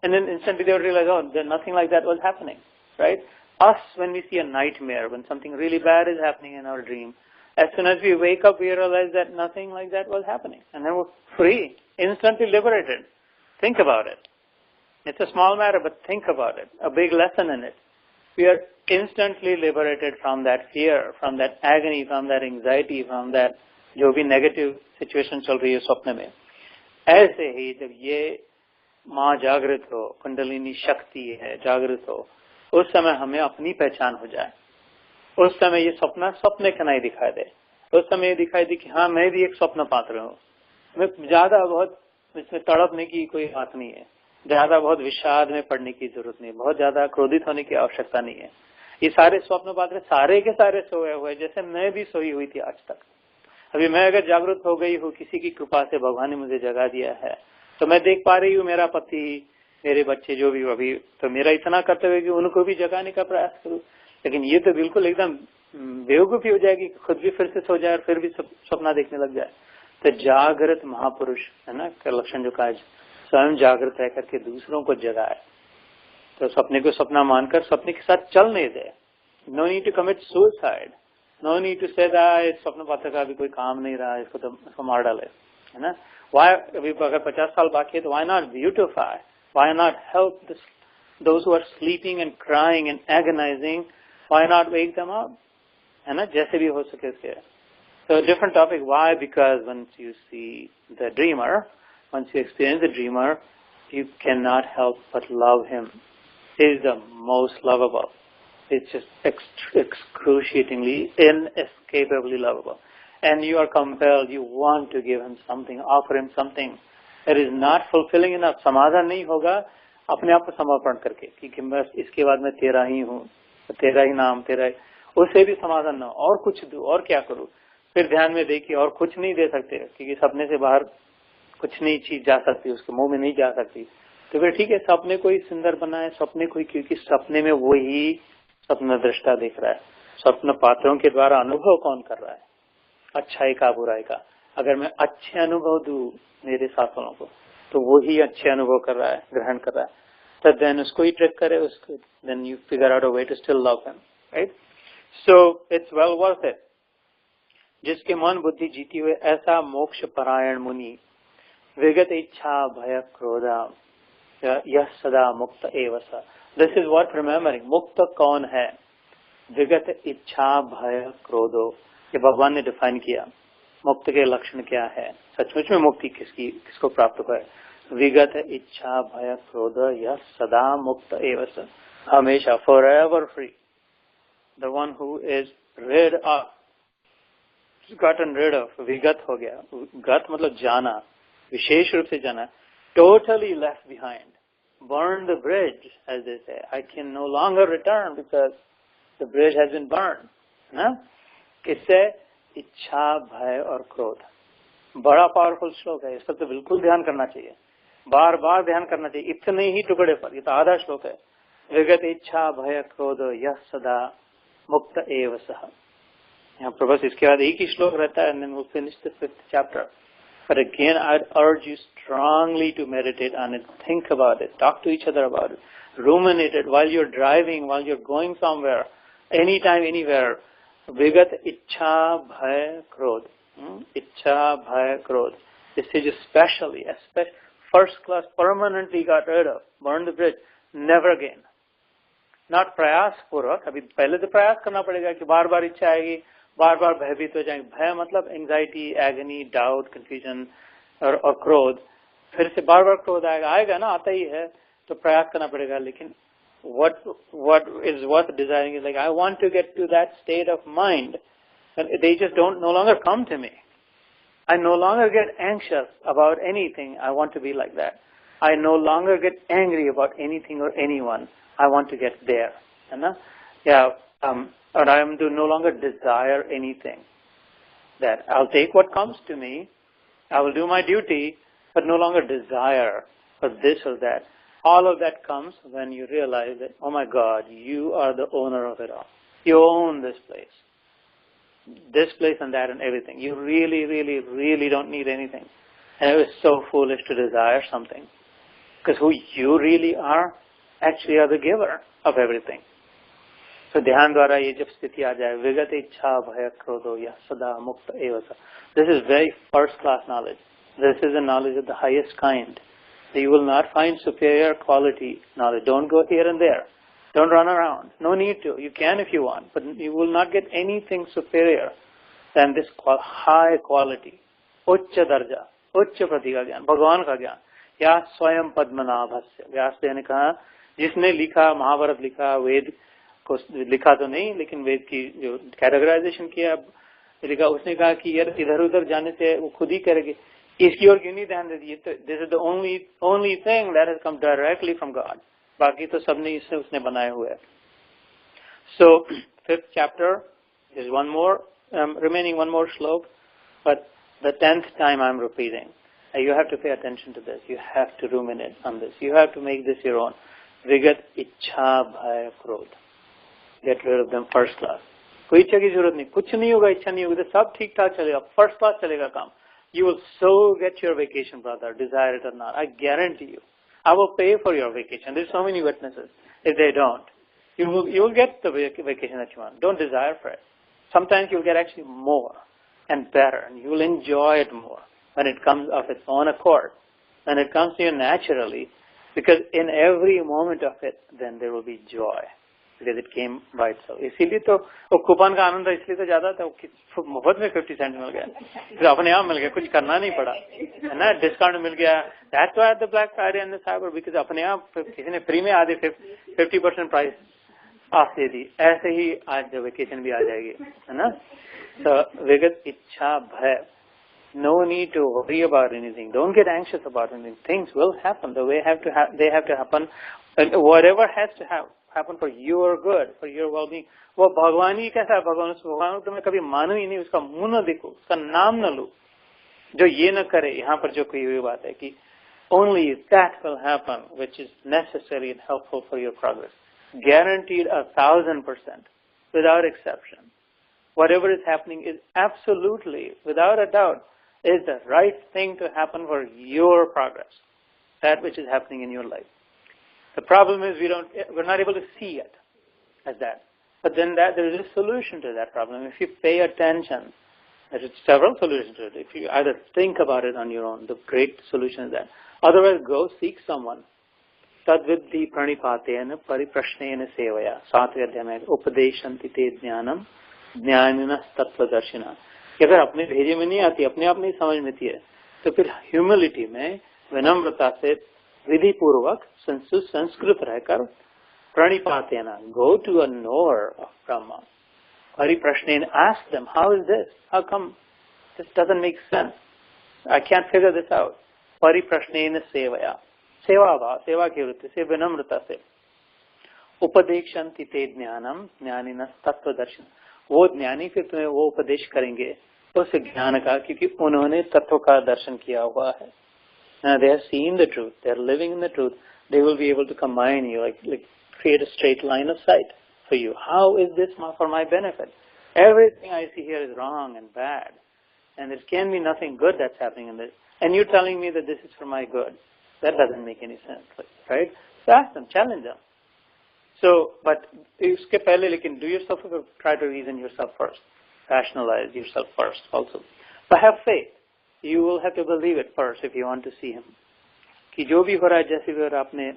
and then instantly they would realize, oh, then nothing like that was happening, right? Us, when we see a nightmare, when something really bad is happening in our dream, as soon as we wake up, we realize that nothing like that was happening, and then we're free, instantly liberated. Think about it. It's a small matter, but think about it. A big lesson in it. We are instantly liberated from that fear, from that agony, from that anxiety, from that जो भी negative situation चल रही है स्वप्न में। ऐसे ही जब ये माँ जागृत हो, कुंडलिनी शक्ति है जागृत हो, उस समय हमें अपनी पहचान हो जाए। उस समय ये स्वप्न का नहीं दिखाई दे, उस समय ये दिखाई दे कि हाँ मैं भी एक स्वप्न पात्र हूँ। मैं ज्यादा बहुत इसमें तड़पने की कोई बात नहीं है, ज्यादा बहुत विषाद में पड़ने की जरूरत नहीं, बहुत ज्यादा क्रोधित होने की आवश्यकता नहीं है। ये सारे स्वप्न पात्र सारे के सारे सोए हुए, जैसे मैं भी सोई हुई थी आज तक। अभी मैं अगर जागृत हो गई हूँ, किसी की कृपा से भगवान ने मुझे जगा दिया है, तो मैं देख पा रही हूँ मेरा पति, मेरे बच्चे जो भी अभी, तो मेरा इतना कर्तव्य कि उनको भी जगाने का प्रयास करूँ। लेकिन ये तो बिल्कुल एकदम बेवकूफी हो जाएगी, खुद भी फिर से सो जाए और फिर भी सपना देखने लग जाए। तो जागृत महापुरुष है ना का लक्षण जो कहा, स्वयं जागृत रह करके दूसरों को जगाए। तो सपने को सपना मानकर सपने के साथ चल नहीं दे। No need to commit suicide, no need to say स्वप्न पात्र का भी कोई काम नहीं रहा, इसको मार डाले, है ना। Why, अभी अगर 50 साल बाकी है तो why not beautify? Why not help those who are sleeping and crying and agonizing? Why not wake them up? है ना, जैसे भी हो सके इसके। So different topic. Why? Because once you see the dreamer, once you experience the dreamer, you cannot help but love him. He is the most lovable. It's just excruciatingly, inescapably lovable. And you are compelled, you want to give him something, offer him something. It is not fulfilling enough. समाधान नहीं होगा अपने आप को समर्पण करके कि बस इसके बाद मैं तेरा ही हूँ, तेरा ही नाम, तेरा ही, उससे भी समाधान ना, और कुछ दूँ, और क्या करूँ। फिर ध्यान में देखिए और कुछ नहीं दे सकते, क्योंकि सपने से बाहर कुछ नहीं चीज जा सकती, उसके मुंह में नहीं जा सकती। तो फिर ठीक है, सपने को ही सुंदर बनाए, सपने को ही, क्योंकि सपने में वही सपना दृष्टा देख रहा है। स्वप्न पात्रों के द्वारा अनुभव कौन कर रहा है, अच्छाई का बुराई का। अगर मैं अच्छे अनुभव दूं मेरे साथ वालों को, तो वो ही अच्छे अनुभव कर रहा है, ग्रहण कर रहा है, तो देन उसको ही ट्रिक करे, उसको then you figure out a way to still love him, right. So it's well worth it. जिसके मन बुद्धि जीती हुए ऐसा मोक्ष परायण मुनि, विगत इच्छा भय क्रोधा यह सदा मुक्त एव स। This is worth remembering. मुक्त कौन है? विगत इच्छा भय क्रोधो, ये भगवान ने डिफाइन किया। मुक्त के लक्षण क्या है, सचमुच में मुक्ति किसको प्राप्त हुआ है? विगत इच्छा भय क्रोध यह सदा मुक्त एव स, हमेशा, for ever free. The one who is rid of, gotten rid of, विगत हो गया। गत मतलब जाना, विशेष रूप से जाना, totally left behind, burned the bridge, as they say. I can no longer return because the bridge has been burned. ना? इससे इच्छा भय और क्रोध, बड़ा पावरफुल श्लोक है, इस पर तो बिल्कुल ध्यान करना चाहिए, बार बार ध्यान करना चाहिए, इतने ही टुकड़े पर। ये तो आधा श्लोक है। विगत इच्छा भय क्रोध यह सदा मुक्त एव सह। यहाँ पर बस इसके बाद एक ही श्लोक रहता है, and then we'll finish the 5th chapter. But again, I'd urge you strongly to meditate on it, think about it, talk to each other about it, ruminate it while you're driving, while you're going somewhere, anytime, anywhere. Vigat ichha bhaya krodh. Ichha bhaya krodh. This is especially first class, permanently got rid of, burn the bridge, never again. Not प्रयास पूर्वक, अभी पहले तो प्रयास करना पड़ेगा कि बार बार इच्छा आएगी, बार बार भयभीत हो जाएंगे. भय मतलब एंजाइटी, एगनी, डाउट, कंफ्यूजन और क्रोध. फिर से बार बार क्रोध आएगा ना, आता ही है, तो प्रयास करना पड़ेगा. लेकिन what is worth desiring is like, I want to get to that state of mind and they just no longer come to me. I no longer get anxious about anything. I want to be like that. I no longer get angry about anything or anyone. I want to get there. And I am to no longer desire anything. That I'll take what comes to me, I will do my duty, but no longer desire for this or that. All of that comes when you realize that, oh my God, you are the owner of it all. You own this place and that and everything. You really, really, really don't need anything. And it was so foolish to desire something. Because who you really are, actually are the giver of everything. So dhyan dwara ye jab sthiti aa jaye, vigat ichha bhaya krodho ya sada mukta evasa. This is very first class knowledge. This is a knowledge of the highest kind. You will not find superior quality knowledge. Don't go here and there. Don't run around. No need to. You can if you want, but you will not get anything superior than this high quality. Uchcha darja, uchcha pratika gyan, Bhagwan ka gyan. Ya swayam padmanabhasya. Vyasdev ne kaha, जिसने लिखा, महाभारत लिखा, वेद को लिखा तो नहीं, लेकिन वेद की जो कैटेगराइजेशन किया लिखा, उसने कहा कि यार इधर उधर जाने से वो खुद ही करेगी, इसकी ओर क्यों नहीं ध्यान दे दिए. This is the only thing that has come directly from God. बाकी तो सबने इससे उसने बनाए हुए हैं. सो 5th chapter is remaining one more slok, but the 10th time I'm repeating. You have to pay attention to this. You have to ruminate on this. You have to make this your own. Vigat ichha bhaya krodh. Get rid of them first class. कोई इच्छा की जरूरत नहीं, कुछ नहीं होगा, इच्छा नहीं होगी तो सब ठीक ठाक चलेगा, फर्स्ट क्लास चलेगा काम. You will so get your vacation, brother, desire it or not. I guarantee you. I will pay for your vacation. There's so many witnesses. If they don't, you will get the vacation that you want. Don't desire for it. Sometimes you'll get actually more and better, and you will enjoy it more when it comes of its own accord. When it comes to you naturally, because in every moment of it, then there will be joy. Because it came by itself. इसीलिए तो वो coupon का आनंद इसलिए तो ज्यादा था, मुफ्त में 50 सेंट मिल गया, फिर अपने आप मिल गया, कुछ करना नहीं पड़ा, है ना, डिस्काउंट मिल गया. That's why the Black Friday and the Cyber, because अपने आप किसी ने फ्री में आधे 50% प्राइस ऑफ दे दी. ऐसे ही आज वेकेशन भी आ जाएगी, है ना. So विगत इच्छा भय. No need to worry about anything. Don't get anxious about anything. Things will happen the way they have to happen. And whatever has to happen for your good, for your well-being. वो भगवान ही कैसा है, भगवान को मैं कभी मानू ही नहीं, उसका मुंह न देखो, उसका नाम न लूं, जो ये न करे. यहाँ पर जो कही हुई बात है कि only that will happen which is necessary and helpful for your progress. Guaranteed 1000%, without exception. Whatever is happening is absolutely, without a doubt, is the right thing to happen for your progress. That which is happening in your life. The problem is we're not able to see it as that. But then there is a solution to that problem. If you pay attention, there are several solutions to it. If you either think about it on your own, the great solution is that. Otherwise, go seek someone. Tadvidhi pranipatena pariprashnena sevaya. 7वें अध्याय में उपदेशन्ति ते ज्ञानम ज्ञानिनः तत्त्वदर्शिनः. कि अगर अपने भेजे में नहीं आती, अपने आप नहीं समझ में आती है, तो फिर ह्यूमिलिटी में, विनम्रता से, विधि पूर्वक संस्कृत रहकर प्रणिपातेना, go to a knower of Brahma. Pariprashnena, ask them, how is this? How come this doesn't make sense? I can't figure this out. Pariprashnena sevaya. सेवा भाव, सेवा की वृत्ति से, विनम्रता से. उपदेशन्ति ते ज्ञानम ज्ञानिनः तत्त्वदर्शिनः. वो ज्ञानी फिर तुम्हें वो उपदेश करेंगे उस ज्ञान का, क्योंकि उन्होंने तत्व का दर्शन किया हुआ है. They have seen the truth. They are living in the truth. They will be able to combine you, like create a straight line of sight for you. How is this for my benefit? Everything I see here is wrong and bad. and there can be nothing good that's happening in this. And you're telling me that this is for my good. That doesn't make any sense, right? So ask them, challenge them. So, but uske pehle, lekin do yourself, try to reason yourself first. Rationalize yourself first also. But have faith. You will have to believe it first if you want to see him. कि जो भी हो रहा है जैसे भी हो रहा है आपने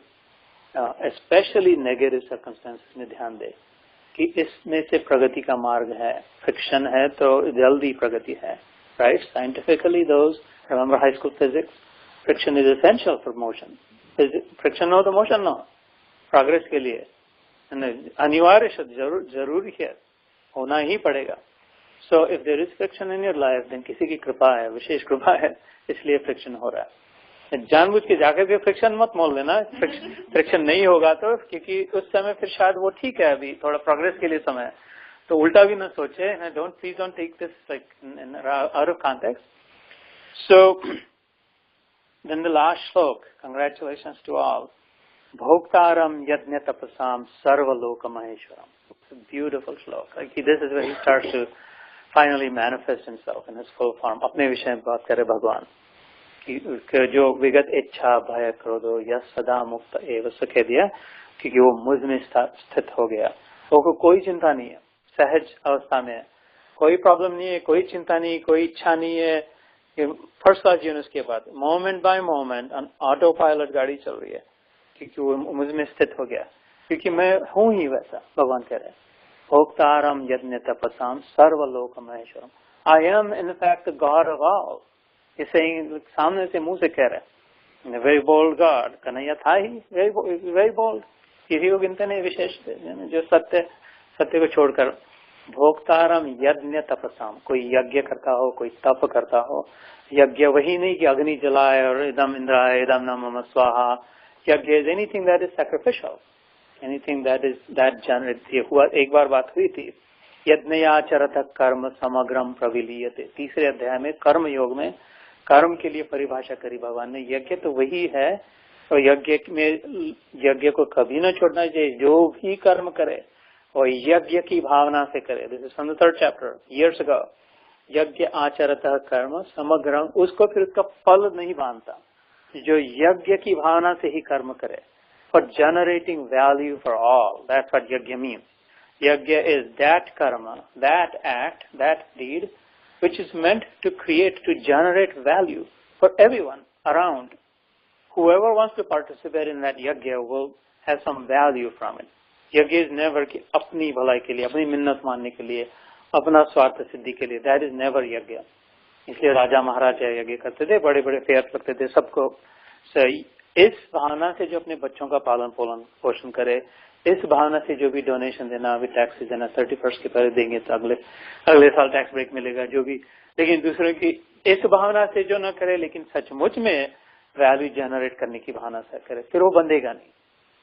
especially negative circumstances में ध्यान दे कि इसमें से प्रगति का मार्ग है, friction है तो जल्दी प्रगति है, right? Scientifically, those remember high school physics, friction is essential for motion. Friction हो तो motion ना, progress के लिए अनिवार्य जरूरी है, होना ही पड़ेगा. So if there is friction in your life, then किसी की कृपा है, विशेष कृपा है, इसलिए friction हो रहा है. जानबूझ के जाकर के फ्रिक्शन मत मोल लेना. फ्रिक्शन नहीं होगा तो, क्योंकि उस समय फिर शायद वो ठीक है, अभी थोड़ा प्रोग्रेस के लिए समय है, तो उल्टा भी ना सोचे. Please don't take this like out of context. So then the last shloka, congratulations to all. भोक्तारम यज्ञ तपसाम सर्वलोक महेश्वरम. Beautiful shloka. This is where he starts to finally manifest himself in his full form. अपने विषय में बात करे भगवान कि जो विगत इच्छा भय क्रोधो या सदा मुक्त एवं सुखे दिया, क्योंकि वो मुझ में स्थित हो गया. वो कोई चिंता नहीं है, सहज अवस्था में है, कोई प्रॉब्लम नहीं है, कोई चिंता नहीं, कोई इच्छा नहीं है. फर्स्ट क्लास जीवन उसके बाद moment bye moment auto pilot गाड़ी चल रही है, क्योंकि वो मुझ में स्थित हो गया, क्योंकि मैं हूँ ही वैसा. भगवान कह रहे हैं भोक्तारम यज्ञ तपसाम सर्वलोक महेश्वरम. I am in fact the God of all. इसे सामने से मुंह से कह रहे हैं. Very bold God. कन्हैया था ही वेरी बोल्ड. किसी को गिनते नहीं विशेष जो सत्य को छोड़कर. भोक्तारम यज्ञ तपसाम. कोई यज्ञ करता हो, कोई तप करता हो. यज्ञ वही नहीं कि अग्नि जलाए और इदम इंद्राय इदम नमः स्वाहा. यज्ञ is anything that is sacrificial, anything that generate. हुआ एक बार बात हुई थी, यज्ञयाचरत कर्म समग्रम प्रविलीयते. तीसरे अध्याय में कर्म योग में कर्म के लिए परिभाषा करी भगवान ने. यज्ञ तो वही है, और यज्ञ में यज्ञ को कभी न छोड़ना चाहिए. जो भी कर्म करे और यज्ञ की भावना से करे. This is from the 3rd chapter years ago. यज्ञ आचरत कर्म समग्रम. उसको फिर उसका फल नहीं बांधता. जो यज्ञ की भावना से ही कर्म करे, for generating value for all. That's what यज्ञ means. Yajna is that karma, that act, that deed, which is meant to create, to generate value for everyone around. Whoever wants to participate in that yajna will have some value from it. Yajna is never कि अपनी भलाई के लिए, अपनी मिन्नत मानने के लिए, अपना स्वार्थ सिद्धि के लिए. That is never यज्ञ. इसलिए राजा महाराज यज्ञ करते थे, बड़े बड़े फेयर लगते थे सबको. इस भावना से जो अपने बच्चों का पालन पोषण करे, इस भावना से जो भी डोनेशन देना, अभी टैक्स देना 31st के पहले देंगे तो अगले साल टैक्स ब्रेक मिलेगा, जो भी. लेकिन दूसरों की इस भावना से जो न करे, लेकिन सचमुच में वैल्यू जनरेट करने की भावना से करे, फिर वो बंधेगा नहीं,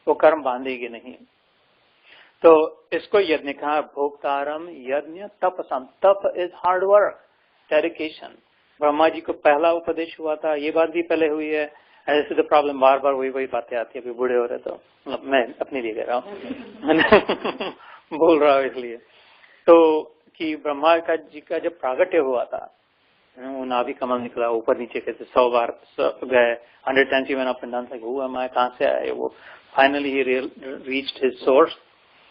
वो कर्म बांधेगी नहीं. तो इसको यज्ञ कहा. भोक्तारम यज्ञ तपसम. तप is hard work, dedication. Brahma ji को पहला उपदेश हुआ था, ये बात भी पहले हुई है. ऐसे तो प्रॉब्लम बार बार वही बातें आती है. अभी बूढ़े हो रहे तो मैं अपने लिए कह रहा हूँ बोल रहा हूँ इसलिए. तो कि ब्रह्मा जी का जब प्रागट्य हुआ था, वो नाभि कमल निकला, ऊपर नीचे कहते 100 बार गए, 100 times he went up and down, like who am I, कहाँ से आए वो. Finally he reached his source.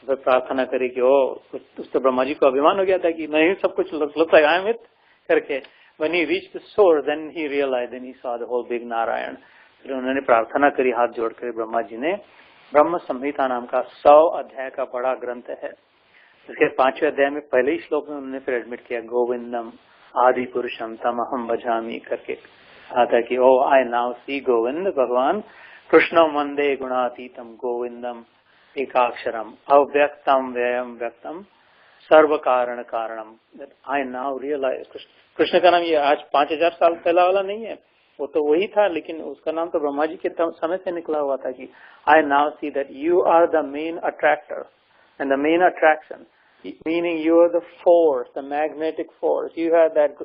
फिर प्रार्थना करे कि उस तो ब्रह्मा जी को अभिमान हो गया था कि मैं ही सब कुछ looks like I am it करके. When he reached the source, then he realized, then he saw the whole big Narayan. फिर उन्होंने प्रार्थना करी हाथ जोड़कर ब्रह्मा जी ने. ब्रह्म संहिता नाम का 100 अध्याय का बड़ा ग्रंथ है. इसके 5वें अध्याय में पहले ही श्लोक में उन्होंने फिर एडमिट किया गोविंदम आदि पुरुषम तमहम भजामि करके कहा था कि ओ आई नाउ सी गोविंद, भगवान कृष्णम वंदे गुणातीतम गोविंदम एकाक्षरम अव्यक्तम व्ययम व्यक्तम सर्व कारण कारणम. I now realise. कृष्ण का नाम ये आज 5000 साल पहला वाला नहीं है, वो तो वही था, लेकिन उसका नाम तो ब्रह्मा जी के समय से निकला हुआ था कि I now see that you are the main attractor and the main attraction, meaning you are the force, the magnetic force. You have that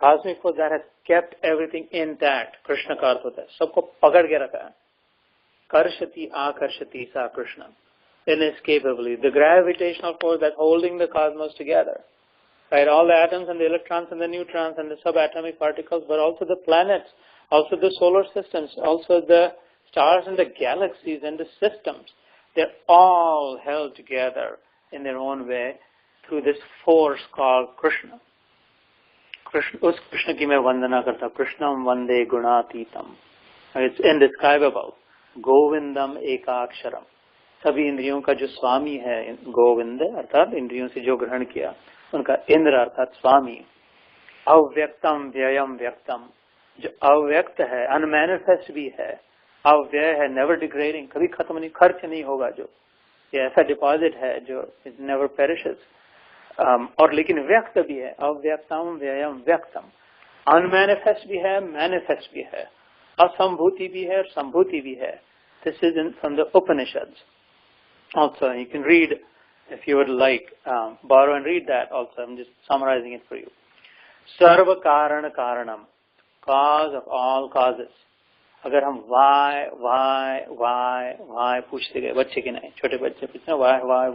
cosmic force that has kept everything intact. Krishna का अर्थ होता है सबको पकड़ के रखा है. कर्षति आकर्षति सा Krishna inescapably, the gravitational force that holding the cosmos together. right? All the atoms and the electrons and the neutrons and the subatomic particles, but also the planets, also the solar systems, also the stars and the galaxies and the systems. They're all held together in their own way through this force called Krishna. उस कृष्ण की मैं वंदना करता हूँ. कृष्णम वंदे गुणातीतम. It's indescribable. गोविंदम एकाक्षरम. सभी इंद्रियों का जो स्वामी है, गोविंद अर्थात इंद्रियों से जो ग्रहण किया, उनका इंद्र अर्थात स्वामी. अव्यक्तम व्ययम व्यक्तम. जो अव्यक्त है, अनमैनिफेस्ट भी है, अव्यय है, नेवर डिग्रेडिंग, कभी खत्म नहीं, खर्च नहीं होगा, जो ये ऐसा डिपॉजिट है जो इट नेवर पेरिशेस. और लेकिन व्यक्त भी है. अव्यक्तम व्ययम व्यक्तम. अनमैनिफेस्ट भी है, मैनिफेस्ट भी है, असंभूति भी है और संभूति भी है. This is in from the Upanishads. Also, you can read, if you would like, borrow and read that also. I'm just summarizing it for you. Sarva Karana Karanam, cause of all causes. अगर हम why पूछते गए, बच्चे के नहीं, छोटे बच्चे पूछते हैं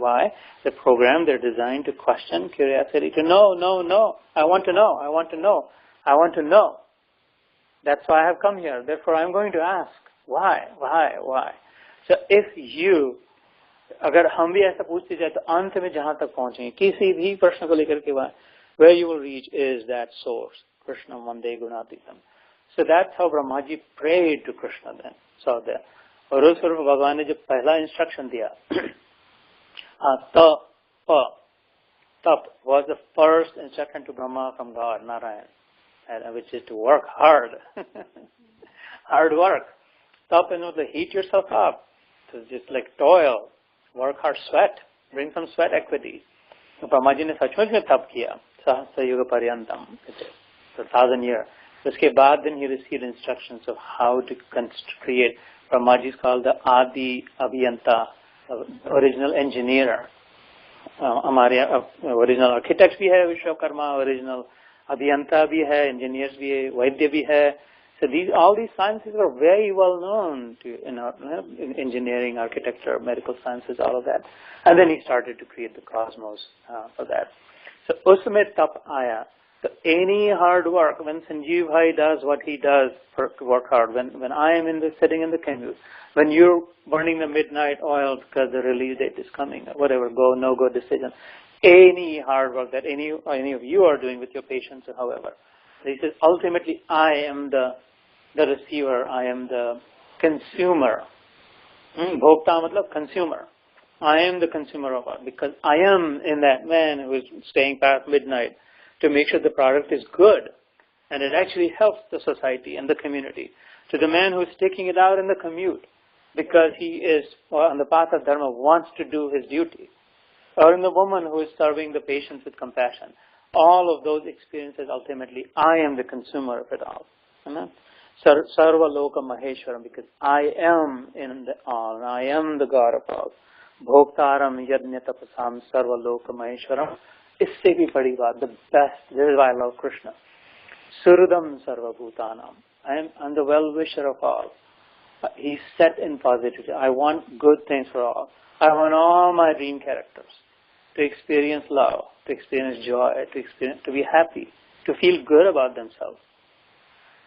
why, the program, they're designed to question curiosity, to know, I want to know. That's why I have come here. Therefore, I'm going to ask, why? So if you, अगर हम भी ऐसा पूछते जाए तो अंत में जहां तक पहुंचेंगे किसी भी प्रश्न को लेकर के, where you will reach is that source, Krishna Vande Gunatitam. So that's how Brahmaji prayed to Krishna then. So there. और उस पर भगवान ने जो पहला इंस्ट्रक्शन दिया, tap was the first instruction to Brahma from God, Narayan, and which is to work hard. Hard work. Tap, heat yourself up. So just like toil, work hard, sweat, bring some sweat equity. So Brahma ji ने सचमुच में तप किया, सहस्र युग पर्यंतम, for 1,000 years. उसके बाद then he received instructions of how to create. Brahma ji is called the Adi Abhyanta, original engineer. हमारे original architects भी है विश्वकर्मा, original अभियंता भी है, engineers भी है, वैद्य भी है. So all these sciences were very well known to in engineering, architecture, medical sciences, all of that. And then he started to create the cosmos for that. So usme tap aya. So any hard work, when Sanjeev Bhai does what he does to work hard, when I am sitting in the commute, when you're burning the midnight oil because the release date is coming, whatever, go, no go decision, any hard work that any of you are doing with your patients or however. So he says, ultimately, I am the receiver, I am the consumer. Bhokta matlab consumer. I am the consumer of art because I am in that man who is staying past midnight to make sure the product is good and it actually helps the society and the community. To the man who is taking it out in the commute because he is on the path of dharma, wants to do his duty. Or in the woman who is serving the patients with compassion. All of those experiences, ultimately, I am the consumer of it all. Sarva Loka Maheshwaram, because I am in the all, and I am the God of all. Bhoktaram Yadnya Tapasam Sarva Loka Maheshwaram. Isse bhi badi baat, the best. This is why I love Krishna. Surudam Sarva Bhutanam. I'm the well-wisher of all. He's set in positivity. I want good things for all. I want all my dream characters to experience love, to experience joy, to be happy, to feel good about themselves.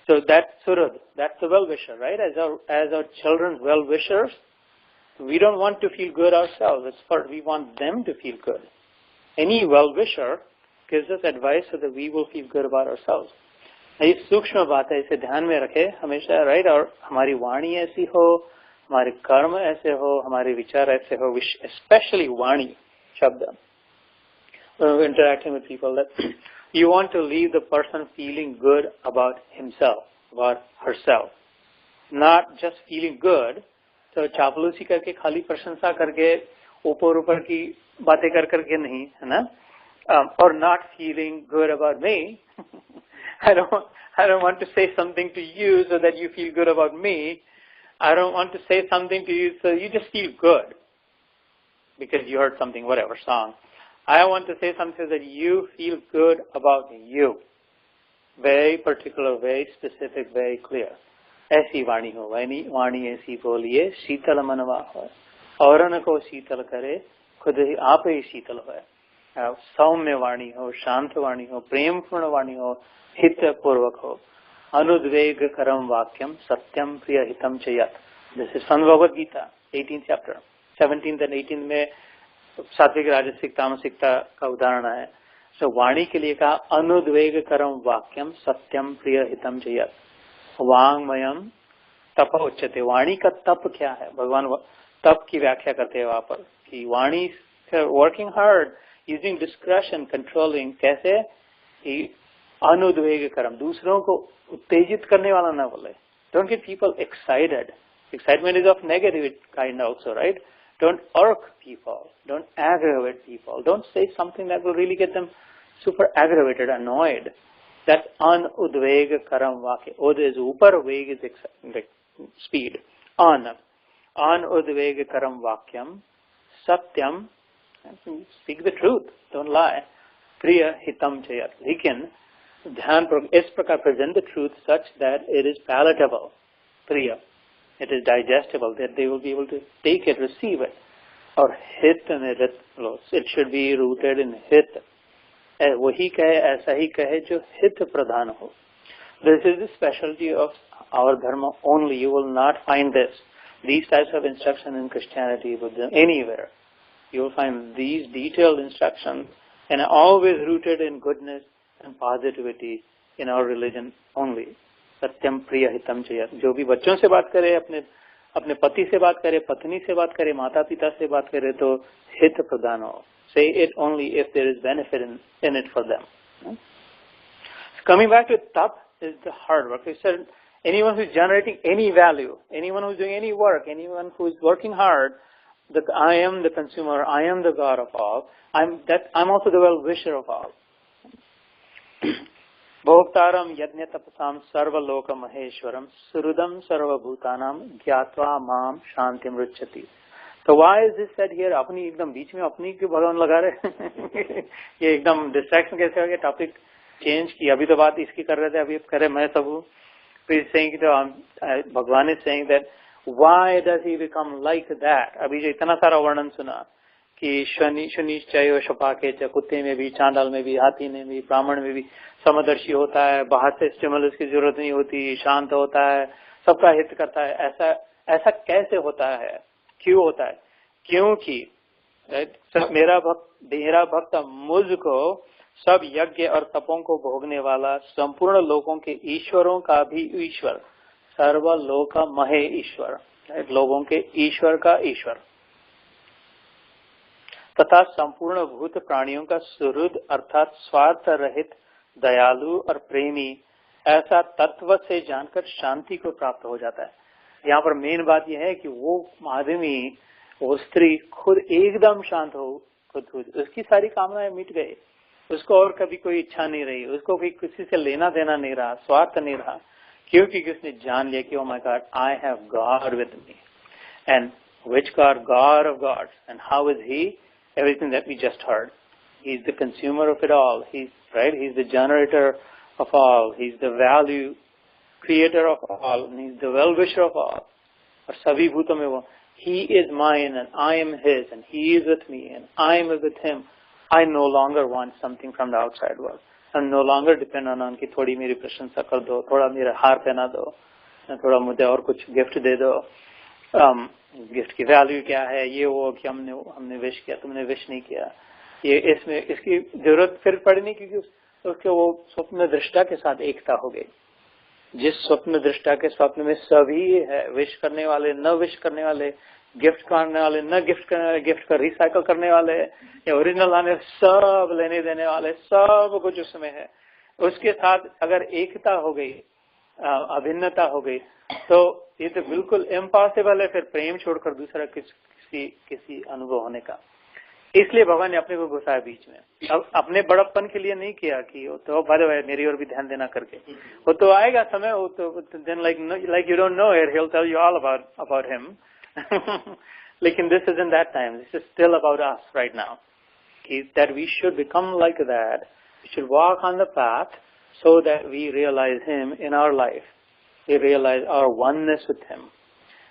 So that's Surad, that's the well-wisher, right? As our children's well-wishers, we don't want to feel good ourselves. We want them to feel good. Any well-wisher gives us advice so that we will feel good about ourselves. ये सूक्ष्म बात है, इसे ध्यान में रखे हमेशा, right? और हमारी वाणी ऐसी हो, हमारे कर्म ऐसे हो, हमारे विचार ऐसे हो, especially वाणी शब्द. When we're interacting with people, that you want to leave the person feeling good about himself, about herself, not just feeling good. So चापलूसी करके खाली प्रशंसा करके ऊपर की बातें करके नहीं, है ना? Or not feeling good about me. I don't want to say something to you so that you feel good about me. I don't want to say something to you so you just feel good because you heard something, whatever song. I want to say something so that you feel good about you. Very particular, very specific, very clear. ऐसी वाणी हो, वाणी ऐसी बोलिए, शीतल मनवा हो, औरन को शीतल करे, खुद ही आप ही शीतल हो. सौम्य वाणी हो, शांत वाणी हो, प्रेम पूर्ण वाणी हो, हित पूर्वक हो, अनुद्वेग करम वाक्यम सत्यम प्रिय हितम च यत्. This is from Bhagavad Gita 18th chapter 17th and 18th में सात्विक राजसिक तामसिकता का उदाहरण है. सो वाणी के लिए कहा अनुद्वेग करम वाक्यम सत्यम प्रिय हितम च यत्. वांगमयम तप उच्चते. वाणी का तप क्या है? भगवान तप की व्याख्या करते हैं वहां पर कि वाणी working hard, using discretion, controlling. कैसे? अनुद्वेग कर्म, दूसरों को उत्तेजित करने वाला ना बोले. Don't get people excited. Excitement is of negative kind also, right? Don't irk people. Don't aggravate people. Don't say something that will really get them super aggravated, annoyed. That's anudveg karam vakya. Ud is upar, veg is like speed. Anudveg karam vakyam satyam. Speak the truth. Don't lie. Priya hitam chayat. Lekin dhyan is prakar present the truth such that it is palatable. Priya. It is digestible, that they will be able to take it, receive it. Or hit and it should be rooted in hit. वही कहे ऐसा ही कहे जो हित प्रधान हो. This is the specialty of our dharma only. You will not find these types of instruction in Christianity, Buddhism, anywhere. You will find these detailed instructions and always rooted in goodness and positivity in our religion only. सत्यम प्रिय हितम चयत. जो भी बच्चों से बात करे, अपने पति से बात करे, पत्नी से बात करे, माता पिता से बात करे, तो हित प्रदान हो. Say it only if there is benefit in it for them. Coming back to tap is the hard work. He said anyone who is generating any value, anyone who is doing any work, anyone who is working hard, that I am the consumer, I am the God of all. I'm also the well-wisher of all. भोक्तारम यज्ञ तपसाम सर्वलोक महेश्वरम सुहृदम सर्वभूतानाम ज्ञात्वा माम शांति मृच्छति. तो why is this said here? अपनी एकदम बीच में अपनी क्यों भगवान लगा रहे? ये एकदम डिस्ट्रैक्शन कैसे हो गया? टॉपिक चेंज की. अभी तो बात इसकी कर रहे थे, अभी करे मैं सब हूँ. फिर सेइंग तो भगवान is saying that why does he become like that. अभी जो इतना सारा वर्णन सुना कि शनिश्चय शपाके च, कुत्ते में भी, चांडाल में भी, हाथी में भी, ब्राह्मण में भी समदर्शी होता है, बाहर से स्टिमुलस की जरूरत नहीं होती, शांत होता है, सबका हित करता है. ऐसा कैसे होता है? क्यों होता है? क्योंकि मेरा भक्त मुझको सब यज्ञ और तपों को भोगने वाला, संपूर्ण लोगों के ईश्वरों का भी ईश्वर, सर्वलोक महे ईश्वर, लोगों के ईश्वर का ईश्वर, तथा संपूर्ण भूत प्राणियों का सुहृद अर्थात स्वार्थ रहित, दयालु और प्रेमी, ऐसा तत्व से जानकर शांति को प्राप्त हो जाता है. यहाँ पर मेन बात यह है कि वो आदमी, वो स्त्री खुद एकदम शांत हो, खुद उसकी सारी कामनाएं मिट गई, उसको और कभी कोई इच्छा नहीं रही, उसको भी किसी से लेना देना नहीं रहा, स्वार्थ नहीं रहा, क्योंकि उसने जान लिया कि oh my god, I have god with me. And which god? God of gods. And how is he? Everything that we just heard. He's the consumer of it all. He's the generator of all. He's the value creator of all. And he's the well-wisher of all. और सभी भूतों में वो, he is mine and I am his and he is with me and I am with him. I no longer want something from the outside world. I'm no longer dependent on कि थोड़ी मेरी प्रशंसा कर दो, थोड़ा मेरा हार पहना दो, थोड़ा मुझे और कुछ गिफ्ट दे दो. गिफ्ट की वैल्यू क्या है? ये वो कि हमने विश किया, तुमने विश नहीं किया, ये इसकी जरूरत फिर पड़ी नहीं, क्योंकि उसके वो स्वप्न दृष्टा के साथ एकता हो गई. जिस स्वप्न दृष्टा के स्वप्न में सभी है, विश करने वाले, न विश करने वाले, गिफ्ट करने वाले, न गिफ्ट करने वाले, गिफ्ट का रिसाइकल करने वाले या ओरिजिनल लाने, सब लेने देने वाले, सब कुछ उसमें है. उसके साथ अगर एकता हो गई, अभिन्नता हो गई, तो ये तो बिल्कुल इम्पॉसिबल है फिर प्रेम छोड़कर दूसरा किसी अनुभव होने का. इसलिए भगवान ने अपने को घुसाया बीच में. अब अपने बड़प्पन के लिए नहीं किया कि वो तो भाई मेरी ओर भी ध्यान देना करके, वो तो आएगा समय, वो तो then like you don't know it, he will tell you all about him. लेकिन this is in that time, this is still about us right now, that we should become like that, we should walk on the path so that we realize him in our life. We realize our oneness with him.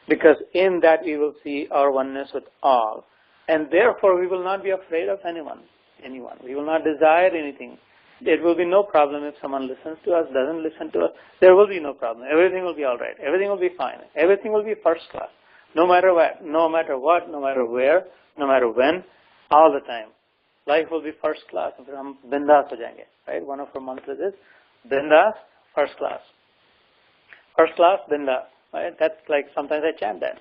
Because in that we will see our oneness with all. And therefore we will not be afraid of anyone. anyone. We will not desire anything. There will be no problem if someone listens to us, doesn't listen to us. There will be no problem. Everything will be all right. Everything will be fine. Everything will be first class. No matter what, no matter where, no matter when, all the time. Life will be first class. फिर हम बिंदास हो जाएंगे. Right? One of our mantras is bindas, first class. First class, bindas. Right? That's like sometimes I chant that.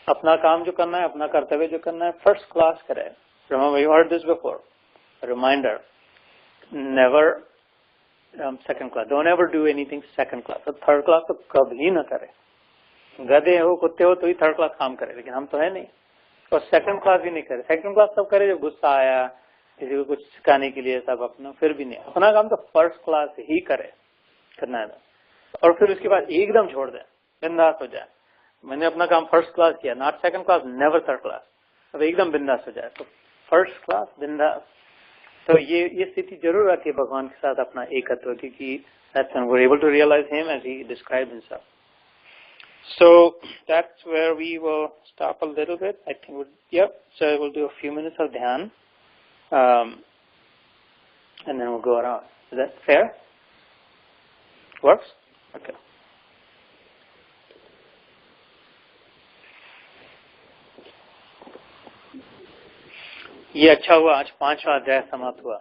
अपना काम जो करना है, अपना कर्तव्य जो करना है, first class करें. Remember, you heard this before. A reminder. Never second class. Don't ever do anything second class. So third class तो कभी न करें. गधे हो, कुत्ते हो तो ही थर्ड क्लास काम करे, लेकिन हम तो है नहीं. और सेकंड क्लास भी नहीं करे. सेकंड क्लास तब करे जब गुस्सा आया, किसी को कुछ सिखाने के लिए सब अपना, फिर भी नहीं. अपना काम तो फर्स्ट क्लास ही करे, करना है. और फिर उसके बाद एकदम छोड़ दे, बिंदास हो जाए. मैंने अपना काम फर्स्ट क्लास किया, not second class, never third class. अब एकदम बिंदास हो जाए. तो फर्स्ट क्लास बिंदास. तो ये स्थिति जरूर आती है भगवान के साथ अपना एकत्व, क्योंकि that's when we're able to realize him as he described himself. So that's where we will stop a little bit. I think so we'll do a few minutes of dhyan, and then we'll go around. Is that fair? Works? Okay. ये अच्छा हुआ, आज 5वां अध्याय समाप्त हुआ.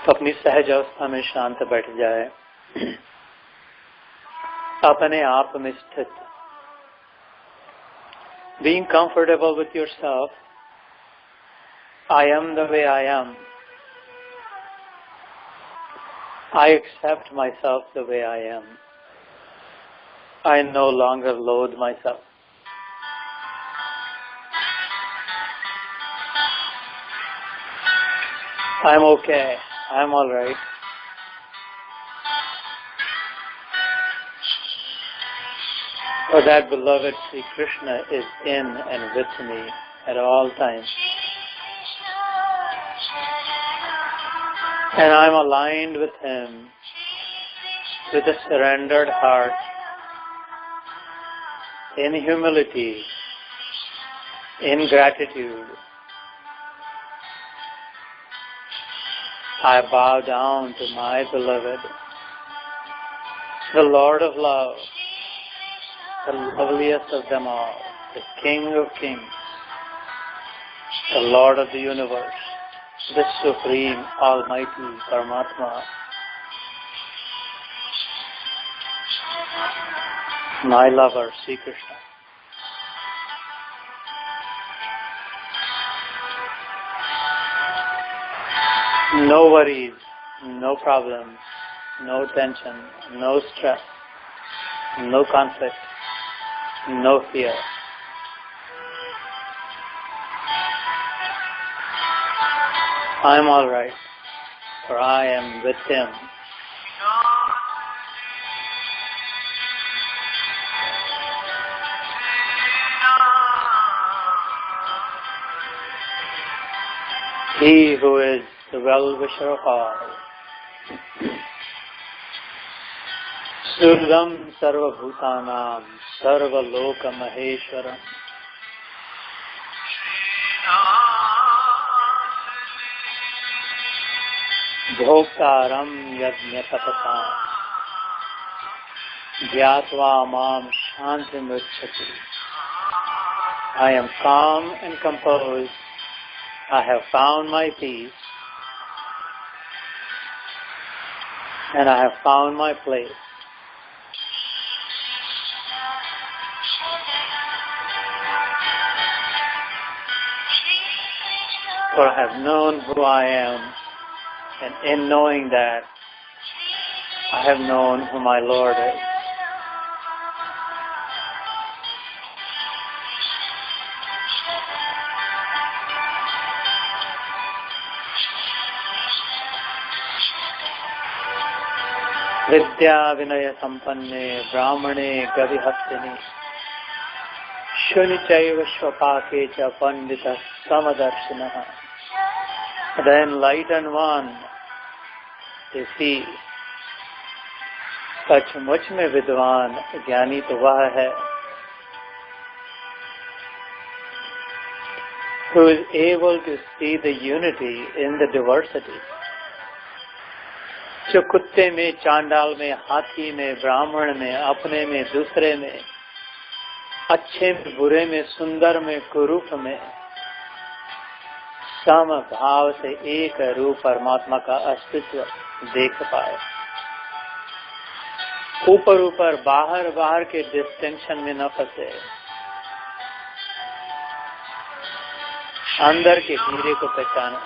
तो अपनी सहज अवस्था में शांत बैठ जाए, अपने आप में स्थित. Being comfortable with yourself. I am the way I am. I accept myself the way I am. I no longer loathe myself. I'm okay. I'm all right. For that beloved Sri Krishna is in and with me at all times. And I'm aligned with him with a surrendered heart, in humility, in gratitude. I bow down to my beloved, the Lord of love, the loveliest of them all, the King of kings, the Lord of the universe, the Supreme Almighty Paramatma, my lover, Sri Krishna. No worries, no problems, no tension, no stress, no conflict, no fear. I'm all right, for I am with him. He who is the well-wisher of all. Surdam Sarva Bhutanam Sarva Loka Maheshwaram. Bhoktaram Yajna Tapasam Jyatva Mam Shanti Mrchati. I am calm and composed. I have found my peace, and I have found my place. For I have known who I am, and in knowing that, I have known who my Lord is. विद्या विनय संपन्ने ब्राह्मणे गविहस्तिनि शुनि चैव स्वपाके च पंडितः समदर्शिनः. The enlightened one, they see, सचमुच में विद्वान ज्ञानी तो वह है who is able to see the unity in the diversity. जो कुत्ते में, चांडाल में, हाथी में, ब्राह्मण में, अपने में, दूसरे में, अच्छे में, बुरे में, सुंदर में, कुरूप में सम भाव से एक रूप परमात्मा का अस्तित्व देख पाए. ऊपर ऊपर बाहर बाहर के डिस्टिंक्शन में न फंसे, अंदर के हीरे को पहचाना.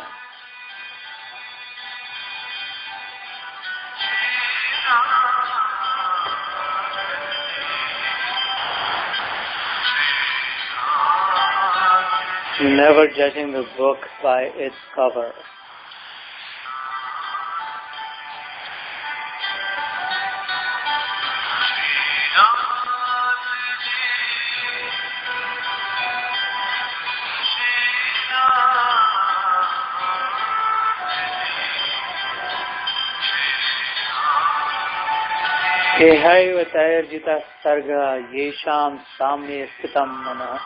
Never judging the book by its cover. एहैव तैर्जितः सर्गः येषां साम्ये स्थितं मनः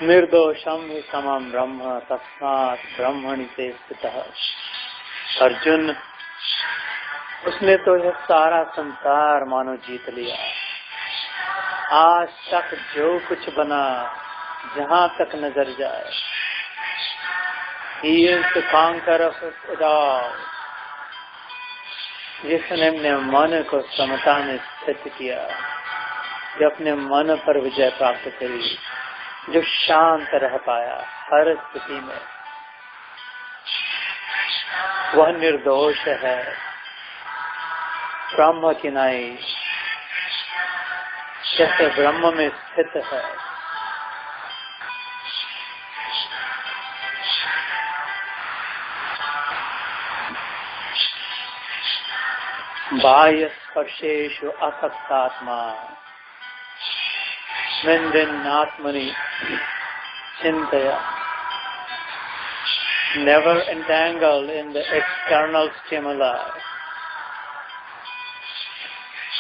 निर्दोषम ही समम ब्रह्म तस्मात् ब्रह्मणि ते स्थितः. अर्जुन, उसने तो यह सारा संसार मानो जीत लिया. आज तक जो कुछ बना, जहाँ तक नजर जाए, He is the conqueror of it all. जिसने अपने मन को समता में स्थित किया, जो अपने मन पर विजय प्राप्त करी, जो शांत रह पाया हर स्थिति में, वह निर्दोष है, ब्रह्म की नाई जैसे ब्रह्म में स्थित है. बाह्य स्पर्शेषु असक्तात्मा Mindrinatmani Chintaya. Never entangled in the external stimuli.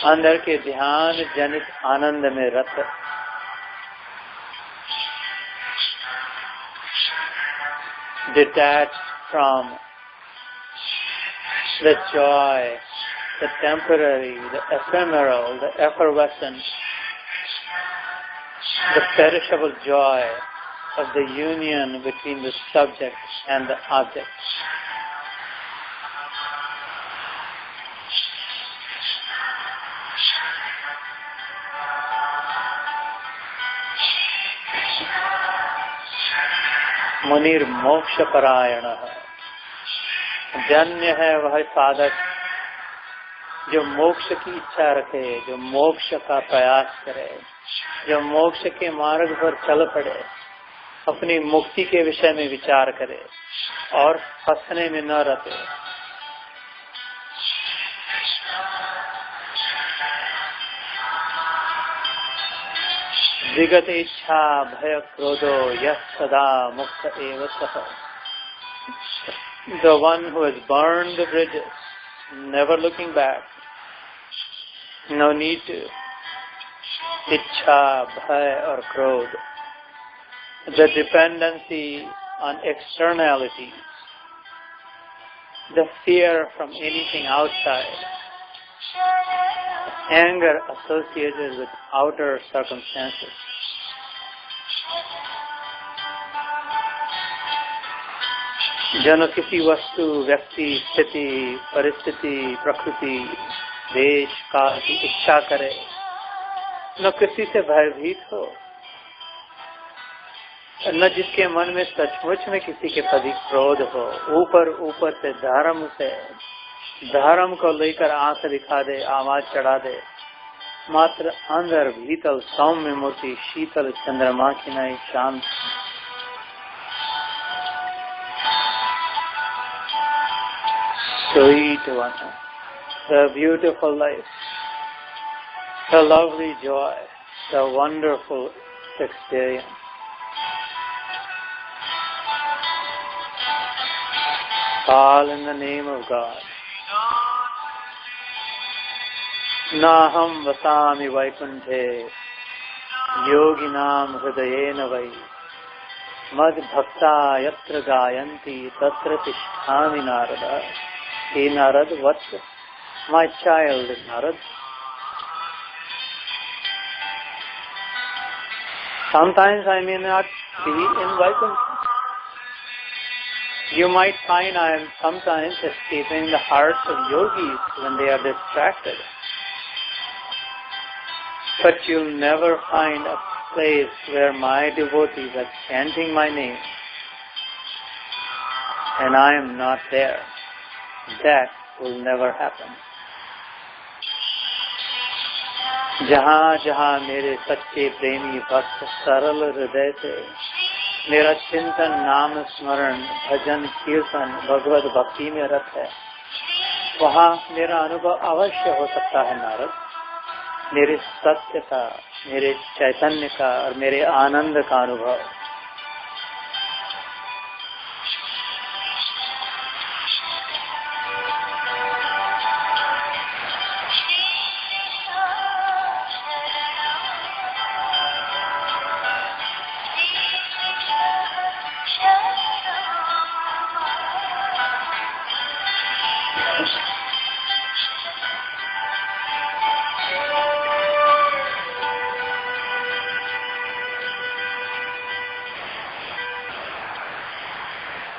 अंदर के ध्यान जनित आनंद में रत. Detached from the joy, the temporary, the ephemeral, the effervescent, the perishable joy of the union between the subject and the object. मुनिर मोक्ष परायण. धन्य है वह साधक जो मोक्ष की इच्छा रखे, जो मोक्ष का प्रयास करे, जो मोक्ष के मार्ग पर चल पड़े, अपनी मुक्ति के विषय में विचार करे और फंसने में न रहे. विगत इच्छा भय क्रोधो यः सदा मुक्त एव सः. The one who has burned the bridges, never looking back, no need to. इच्छा, भय और क्रोध, the dependency on externalities, the fear from anything outside, anger associated with outer circumstances. जन किसी वस्तु, व्यक्ति, स्थिति, परिस्थिति, प्रकृति, देश, काल की इच्छा करे, न किसी से भयभीत हो, न जिसके मन में सचमुच में किसी के प्रति क्रोध हो. ऊपर ऊपर से धर्म को लेकर आंख दिखा दे, आवाज चढ़ा दे, मात्र अंदर भीतर सौम्य मूर्ति शीतल चंद्रमा की नाई शांत. Sweet one. the beautiful life, the lovely joy, the wonderful experience. All in the name of God. Naham vasami vaikunte yoginam hridayena vai mad bhakta yatra gayanti tatra tishtami narada. Hey Narad, what? My child Narad. Sometimes I may not be in Vaikuntha. You might find I am sometimes escaping the hearts of yogis when they are distracted. But you'll never find a place where my devotees are chanting my name and I am not there. That will never happen. जहाँ जहाँ मेरे सच्चे प्रेमी भक्त सरल हृदय से मेरा चिंतन, नाम स्मरण, भजन, कीर्तन, भगवत भक्ति में रत है, वहाँ मेरा अनुभव अवश्य हो सकता है नारद। मेरे सत्य का, मेरे चैतन्य का और मेरे आनंद का अनुभव।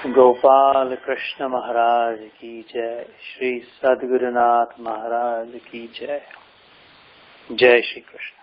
गोपाल कृष्ण महाराज की जय। श्री सद्गुरुनाथ महाराज की जय। जय श्री कृष्ण।